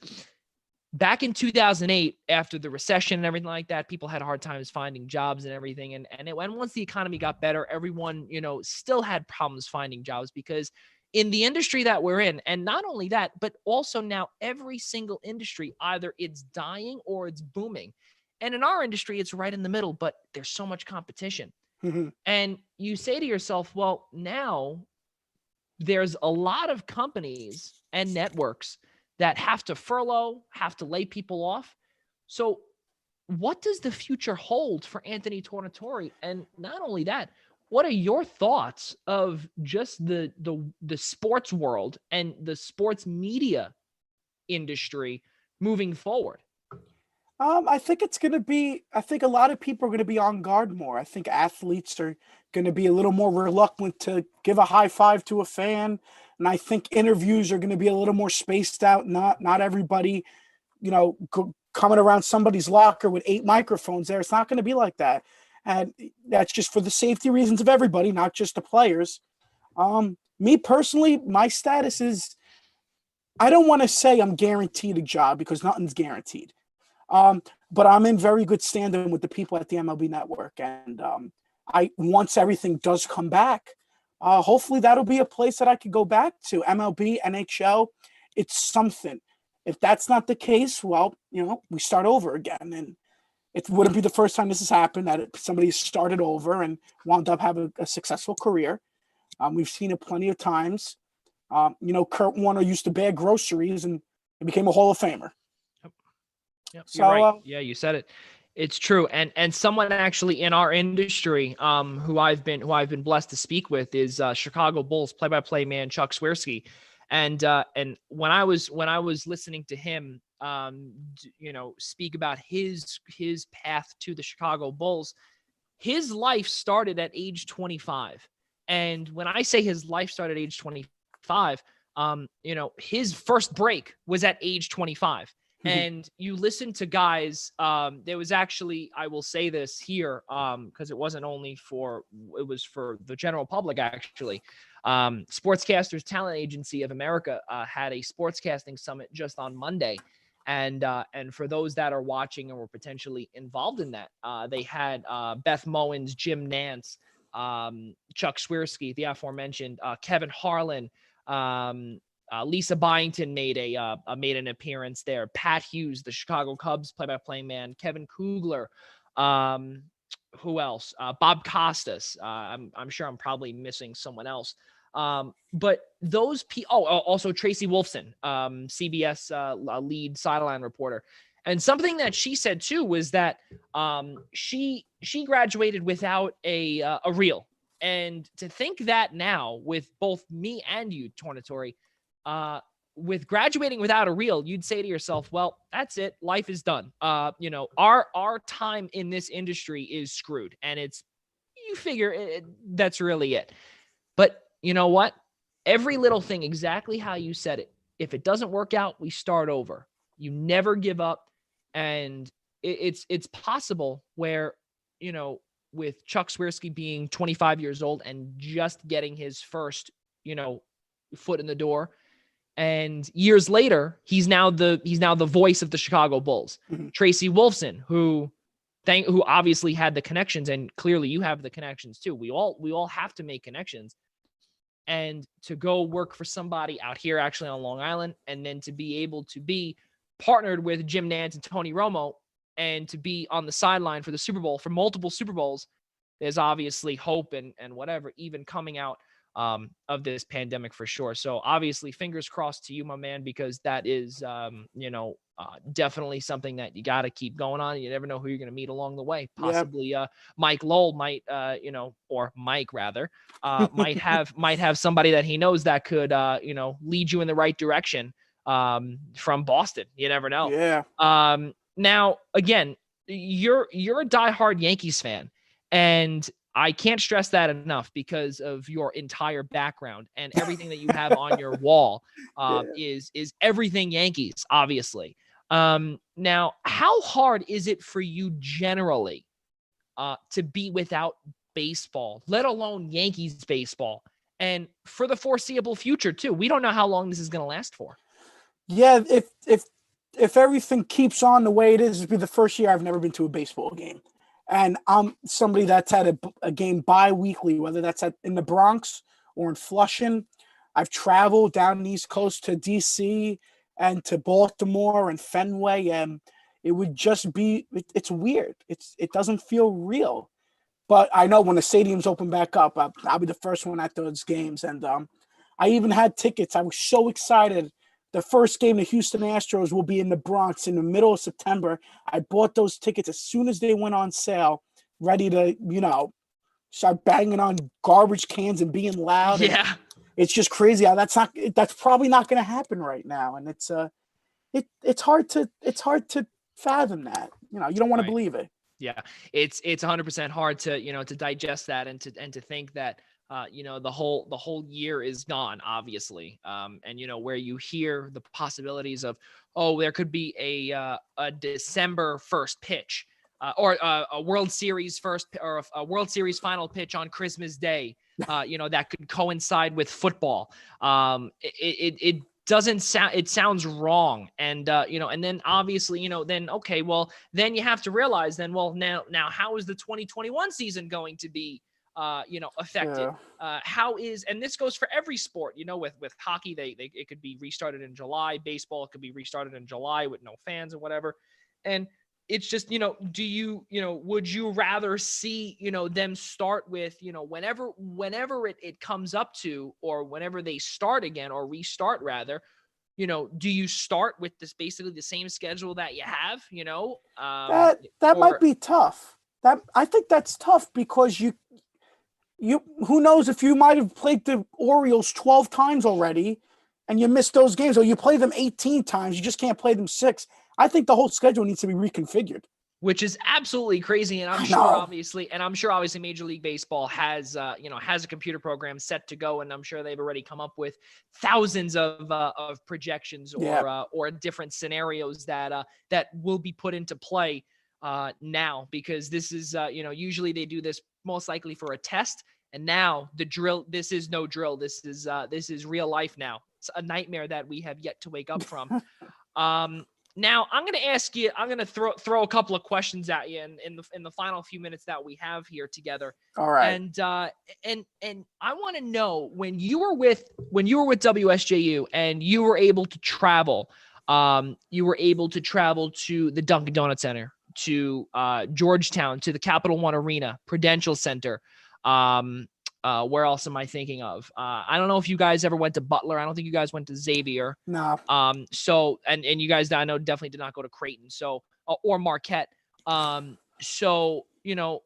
back in 2008, after the recession and everything like that, people had hard times finding jobs and everything. And once the economy got better, everyone, still had problems finding jobs because in the industry that we're in, and not only that, but also now every single industry, either it's dying or it's booming. And in our industry, it's right in the middle, but there's so much competition. Mm-hmm. And you say to yourself, well, now there's a lot of companies and networks that have to furlough, have to lay people off. So what does the future hold for Anthony Tornatore? And not only that, what are your thoughts of just the sports world and the sports media industry moving forward? I think I think a lot of people are going to be on guard more. I think athletes are going to be a little more reluctant to give a high five to a fan. And I think interviews are going to be a little more spaced out. Not everybody, coming around somebody's locker with 8 microphones there. It's not going to be like that. And that's just for the safety reasons of everybody, not just the players. Me personally, my status is, I don't want to say I'm guaranteed a job because nothing's guaranteed. But I'm in very good standing with the people at the MLB Network. And once everything does come back, hopefully that'll be a place that I could go back to. MLB, NHL, it's something. If that's not the case, well, we start over again. And it wouldn't be the first time this has happened, that somebody started over and wound up having a successful career. We've seen it plenty of times. Kurt Warner used to bag groceries and he became a Hall of Famer. Yep, you're right. Yeah, you said it. It's true. And someone actually in our industry, who I've been blessed to speak with is Chicago Bulls play-by-play man Chuck Swirsky. And when I was listening to him, speak about his path to the Chicago Bulls, his life started at age 25. And when I say his life started at age 25, his first break was at age 25. And you listen to guys, there was actually, I will say this here, because it wasn't only it was for the general public, actually. Sportscasters Talent Agency of America had a sportscasting summit just on Monday. And for those that are watching and were potentially involved in that, they had Beth Mowins, Jim Nance, Chuck Swirsky, the aforementioned, Kevin Harlan, Lisa Byington made an appearance there. Pat Hughes, the Chicago Cubs play-by-play man. Kevin Kugler. Who else? Bob Costas. I'm sure I'm probably missing someone else. But those also Tracy Wolfson, CBS lead sideline reporter. And something that she said too was that she graduated without a reel. And to think that now with both me and you, Tornatore, with graduating without a reel, you'd say to yourself, well, that's it. Life is done. Our time in this industry is screwed. And you figure that's really it. But you know what? Every little thing, exactly how you said it. If it doesn't work out, we start over. You never give up. And it's possible where, with Chuck Swirsky being 25 years old and just getting his first, foot in the door, and years later, he's now the voice of the Chicago Bulls. Mm-hmm. Tracy Wolfson, who obviously had the connections, and clearly you have the connections too. We all have to make connections. And to go work for somebody out here actually on Long Island, and then to be able to be partnered with Jim Nantz and Tony Romo, and to be on the sideline for the Super Bowl, for multiple Super Bowls, there's obviously hope and whatever, even coming out of this pandemic for sure. So obviously fingers crossed to you, my man, because that is, definitely something that you got to keep going on. You never know who you're going to meet along the way. Possibly Mike Lowell might, or Mike rather, might have somebody that he knows that could, lead you in the right direction from Boston. You never know. Yeah. Now, again, you're a diehard Yankees fan, and I can't stress that enough because of your entire background and everything that you have on your wall is everything Yankees, obviously. Now, how hard is it for you generally to be without baseball, let alone Yankees baseball, and for the foreseeable future too? We don't know how long this is going to last for. Yeah, if everything keeps on the way it is, it'll be the first year I've never been to a baseball game. And I'm somebody that's had a game bi-weekly, whether that's in the Bronx or in Flushing. I've traveled down the East Coast to D.C. and to Baltimore and Fenway, and it would just be it's weird. It doesn't feel real. But I know when the stadiums open back up, I'll be the first one at those games. And I even had tickets. I was so excited. The first game, the Houston Astros, will be in the Bronx in the middle of September. I bought those tickets as soon as they went on sale, ready to, start banging on garbage cans and being loud. Yeah. And it's just crazy how that's probably not going to happen right now. And it's hard to fathom that. You don't want to believe it. Yeah. It's 100% hard to, to digest that and to think that, the whole year is gone, obviously. And, where you hear the possibilities of, there could be a December 1st pitch, or a World Series or a World Series final pitch on Christmas Day, that could coincide with football. It doesn't sound, it sounds wrong. And, and then obviously, then, okay, well, then you have to realize then, well, now how is the 2021 season going to be, affected? And this goes for every sport, with hockey, it could be restarted in July. Baseball, it could be restarted in July with no fans or whatever. And it's just, would you rather see, them start with, whenever it comes up to, or whenever they start again or restart rather, do you start with this basically the same schedule that you have, that might be tough. I think that's tough because you who knows if you might have played the Orioles 12 times already and you missed those games, or you play them 18 times, you just can't play them 6. I think the whole schedule needs to be reconfigured. Which is absolutely crazy. And I'm sure obviously Major League Baseball has a computer program set to go. And I'm sure they've already come up with thousands of projections or different scenarios that will be put into play now, because this is, usually they do this most likely for a test. And now the drill, this is no drill. This is real life now. It's a nightmare that we have yet to wake up from. Now I'm going to ask you, I'm going to throw a couple of questions at you in the final few minutes that we have here together. All right. And I want to know, when you were with WSJU and you were able to travel to the Dunkin' Donuts Center, to Georgetown, to the Capital One Arena, Prudential Center. Where else am I thinking of? I don't know if you guys ever went to Butler. I don't think you guys went to Xavier. No. So, and you guys, I know, definitely did not go to Creighton. So, or Marquette. So,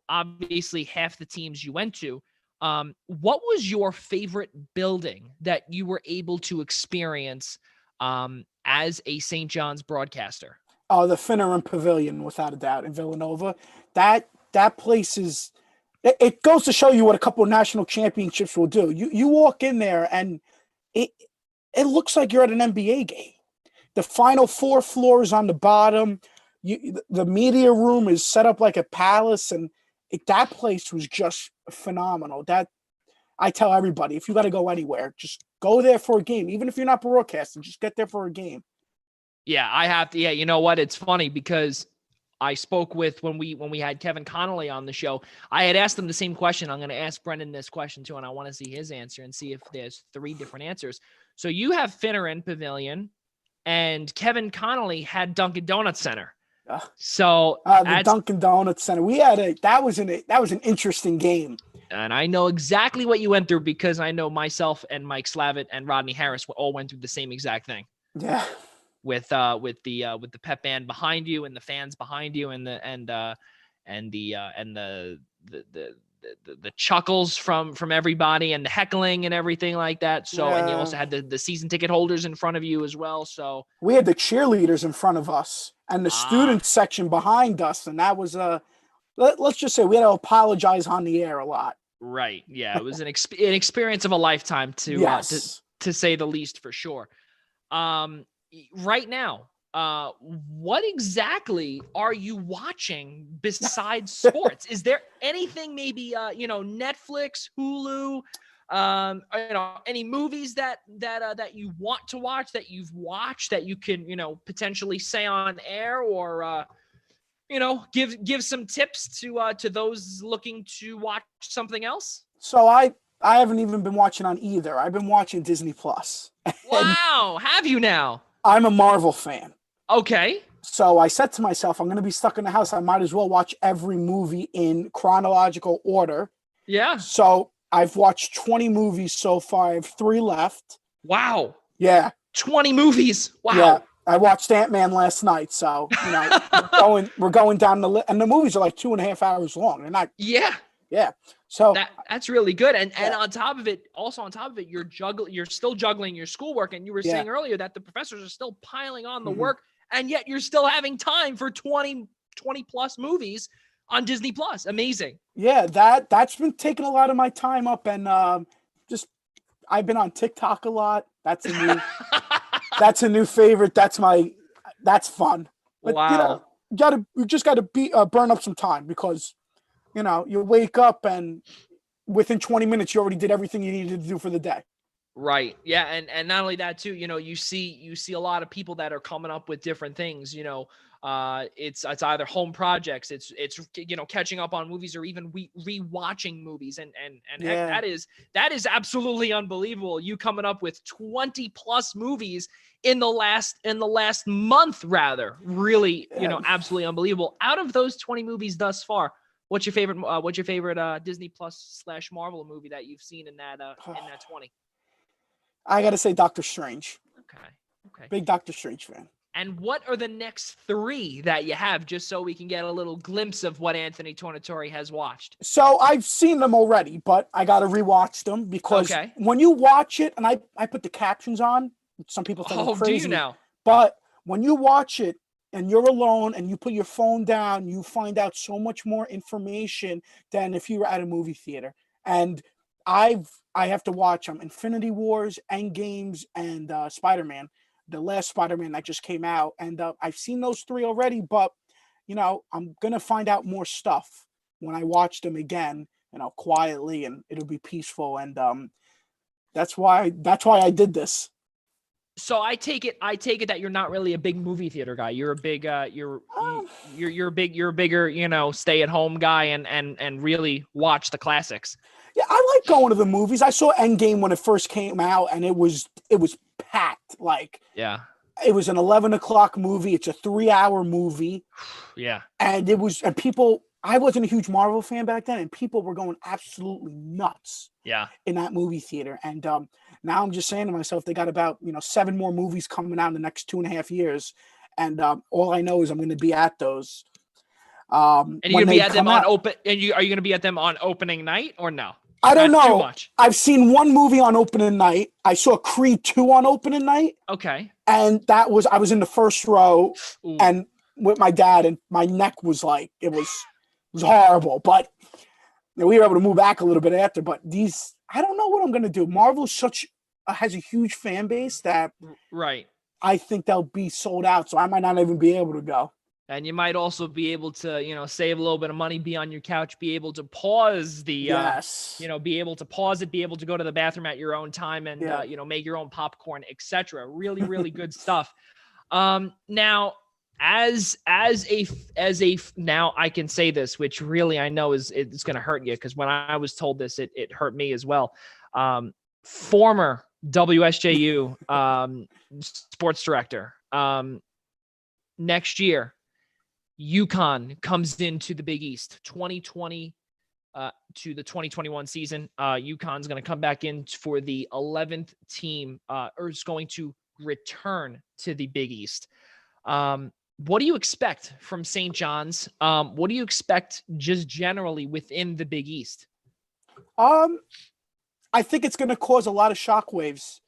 obviously half the teams you went to. What was your favorite building that you were able to experience as a St. John's broadcaster? Oh, the Finneran Pavilion, without a doubt, in Villanova. That place is. It goes to show you what a couple of national championships will do. You walk in there and it looks like you're at an NBA game. the final 4 floors on the bottom. The media room is set up like a palace, and that place was just phenomenal. That I tell everybody, if you got to go anywhere, just go there for a game. Even if you're not broadcasting, just get there for a game. Yeah, I have to. Yeah, you know what? It's funny because I spoke with when we had Kevin Connolly on the show. I had asked him the same question. I'm going to ask Brendan this question too, and I want to see his answer and see if there's 3 different answers. So you have Finneran Pavilion, and Kevin Connolly had Dunkin' Donuts Center. So the Dunkin' Donuts Center, that was an interesting game. And I know exactly what you went through because I know myself and Mike Slavitt and Rodney Harris all went through the same exact thing. Yeah. With the pep band behind you and the fans behind you and the chuckles from everybody and the heckling and everything like that. So And you also had the season ticket holders in front of you as well. So we had the cheerleaders in front of us and the student section behind us, and that was let's just say we had to apologize on the air a lot. Right. Yeah, it was an experience of a lifetime to say the least, for sure. Right now, what exactly are you watching besides sports? Is there anything maybe Netflix, Hulu, any movies that you want to watch, that you've watched, that you can potentially say on air, or give some tips to those looking to watch something else? So I haven't even been watching on either. I've been watching Disney Plus. Wow, have you now? I'm a Marvel fan. Okay. So I said to myself, I'm going to be stuck in the house. I might as well watch every movie in chronological order. Yeah. So I've watched 20 movies so far. I have 3 left. Wow. Yeah. 20 movies. Wow. Yeah. I watched Ant-Man last night. So, we're going down the list. And the movies are like 2.5 hours long. They're not. Yeah. Yeah. So that's really good. And on top of it, you're still juggling your schoolwork. And you were saying earlier that the professors are still piling on the work, and yet you're still having time for 20 plus movies on Disney Plus. Amazing. Yeah, that's been taking a lot of my time up, and I've been on TikTok a lot. That's a new favorite. That's fun. But wow. You just gotta burn up some time, because you wake up and within 20 minutes, you already did everything you needed to do for the day. Right. Yeah. And not only that too, you see a lot of people that are coming up with different things, it's either home projects, it's catching up on movies, or even rewatching movies. And heck, that is absolutely unbelievable. You coming up with 20 plus movies in the last month, rather. Really, absolutely unbelievable. Out of those 20 movies thus far, what's your favorite Disney Plus / Marvel movie that you've seen in that 20? I got to say Doctor Strange. Okay. Big Doctor Strange fan. And what are the next 3 that you have, just so we can get a little glimpse of what Anthony Tornatore has watched? So I've seen them already, but I got to rewatch them, because when you watch it, and I put the captions on, some people think I'm crazy. Do you now? But when you watch it and you're alone and you put your phone down, you find out so much more information than if you were at a movie theater. And I have to watch Infinity Wars, Endgames, and Spider-Man, the last Spider-Man that just came out. And I've seen those 3 already, but I'm gonna find out more stuff when I watch them again, quietly, and it'll be peaceful. And that's why I did this. So I take it that you're not really a big movie theater guy. You're a big you're a bigger stay at home guy and really watch the classics. Yeah, I like going to the movies. I saw Endgame when it first came out, and it was packed. Like, yeah, it was an 11 o'clock movie. It's a 3-hour movie. Yeah, and people. I wasn't a huge Marvel fan back then, and people were going absolutely nuts. Yeah, in that movie theater. And now I'm just saying to myself, they got about 7 more movies coming out in the next 2.5 years, and all I know is I'm going to be at those. And you're going to be at them on open. And are you going to be at them on opening night or no? I don't know. Too much. I've seen 1 movie on opening night. I saw Creed 2 on opening night. Okay. And I was in the first row. Ooh. And with my dad, and my neck was like, it was horrible. But we were able to move back a little bit after. But I don't know what I'm going to do. Marvel has a huge fan base that right. I think they'll be sold out, so I might not even be able to go. And you might also be able to, save a little bit of money, be on your couch, be able to pause the, Yes. be able to pause it, be able to go to the bathroom at your own time and, Yeah. make your own popcorn, etc. Really, really good stuff. Now, as a now I can say this, which really I know it's going to hurt you, because when I was told this, it hurt me as well. Former WSJU sports director. Next year, UConn comes into the Big East 2020 to the 2021 season. UConn's going to come back in for the 11th team, or is going to return to the Big East. What do you expect from St. John's? What do you expect just generally within the Big East? I think it's going to cause a lot of shockwaves,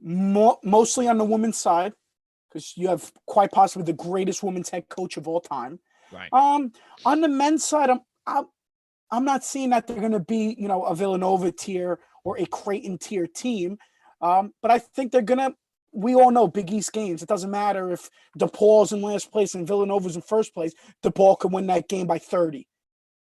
mostly on the women's side, because you have quite possibly the greatest women's head coach of all time. Right. On the men's side, I'm not seeing that they're going to be, a Villanova tier or a Creighton tier team. But I think they're going to. We all know Big East games. It doesn't matter if DePaul's in last place and Villanova's in first place. DePaul could win that game by 30.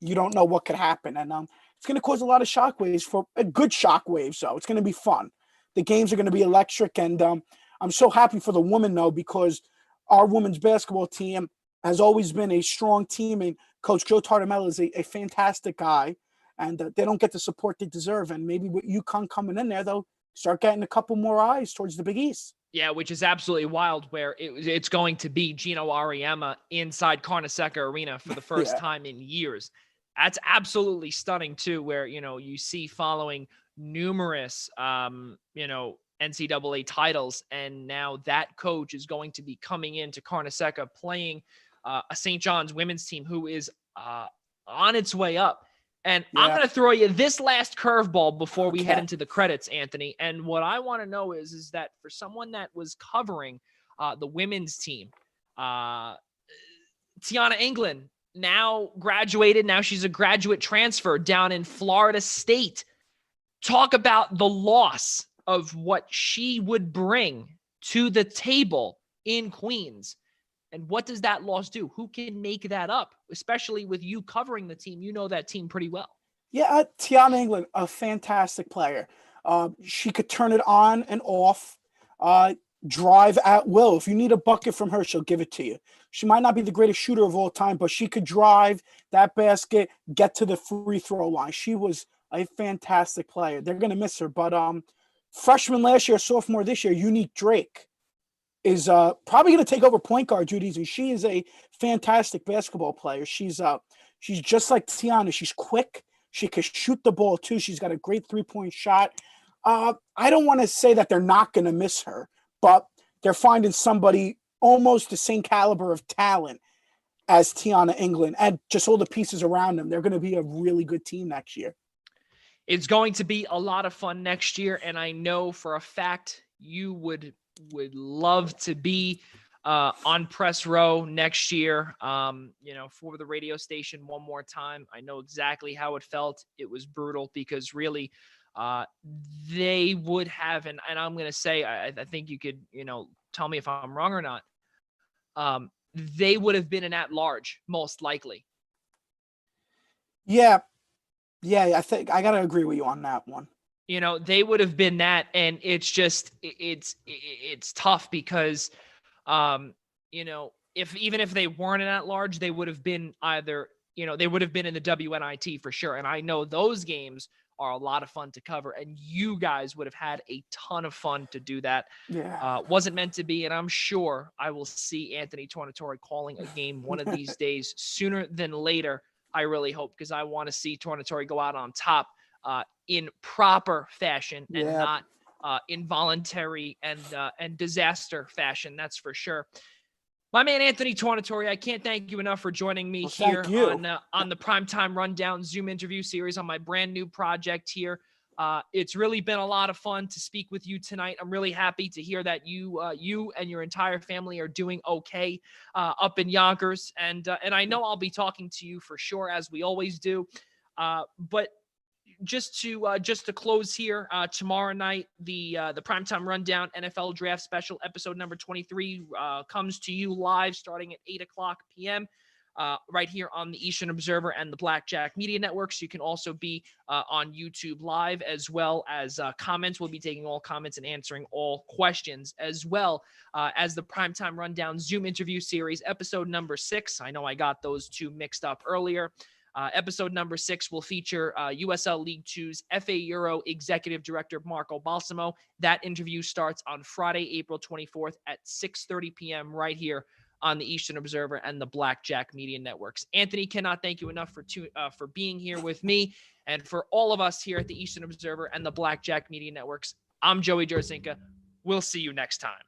You don't know what could happen, and it's going to cause a lot of shockwaves, for a good shockwave. So it's going to be fun. The games are going to be electric, and I'm so happy for the women, though, because our women's basketball team has always been a strong team, and Coach Joe Tartamella is a fantastic guy, and they don't get the support they deserve. And maybe with UConn coming in there, they'll start getting a couple more eyes towards the Big East. Yeah, which is absolutely wild, where it's going to be Gino Auriemma inside Carnesecca Arena for the first time in years. That's absolutely stunning, too, where, you see following numerous, NCAA titles, and now that coach is going to be coming into Carnesecca playing a St. John's women's team who is on its way up. And I'm going to throw you this last curveball before we head into the credits, Anthony. And what I want to know is that for someone that was covering the women's team, Tiana England now graduated. Now she's a graduate transfer down in Florida State. Talk about the loss of what she would bring to the table in Queens. And what does that loss do? Who can make that up? Especially with you covering the team. You know that team pretty well. Yeah, Tiana England, a fantastic player. She could turn it on and off, drive at will. If you need a bucket from her, she'll give it to you. She might not be the greatest shooter of all time, but she could drive that basket, get to the free throw line. She was a fantastic player. They're going to miss her. But freshman last year, sophomore this year, Unique Drake, is probably going to take over point guard duties, and she is a fantastic basketball player. She's just like Tiana. She's quick. She can shoot the ball, too. She's got a great three-point shot. I don't want to say that they're not going to miss her, but they're finding somebody almost the same caliber of talent as Tiana England, and just all the pieces around them. They're going to be a really good team next year. It's going to be a lot of fun next year, and I know for a fact you would love to be on press row next year, for the radio station one more time. I know exactly how it felt. It was brutal because really they would have, and I'm going to say, I think you could, tell me if I'm wrong or not. They would have been an at-large, most likely. Yeah, I think I got to agree with you on that one. They would have been that, and it's just, it's tough because, if they weren't an at-large, they would have been either, they would have been in the WNIT for sure. And I know those games are a lot of fun to cover, and you guys would have had a ton of fun to do that. Yeah. Wasn't meant to be, and I'm sure I will see Anthony Tornatore calling a game one of these days, sooner than later. I really hope, because I want to see Tornatore go out on top in proper fashion and not involuntary and disaster fashion. That's for sure. My man, Anthony Tornatore, I can't thank you enough for joining me here on the Primetime Rundown Zoom interview series on my brand new project here. It's really been a lot of fun to speak with you tonight. I'm really happy to hear that you and your entire family are doing okay up in Yonkers. And I know I'll be talking to you for sure, as we always do. But just to close here, tomorrow night, the Primetime Rundown NFL Draft Special, episode number 23, comes to you live starting at 8:00 p.m. Right here on the Eastern Observer and the Blackjack Media Networks. You can also be on YouTube Live, as well as comments. We'll be taking all comments and answering all questions, as well as the Primetime Rundown Zoom interview series, episode number 6. I know I got those two mixed up earlier. Episode number 6 will feature USL League Two's FA Euro Executive Director Marco Balsamo. That interview starts on Friday, April 24th at 6:30 p.m. right here on the Eastern Observer and the Blackjack Media Networks. Anthony, cannot thank you enough for being here with me and for all of us here at the Eastern Observer and the Blackjack Media Networks. I'm Joey Jarzynka. We'll see you next time.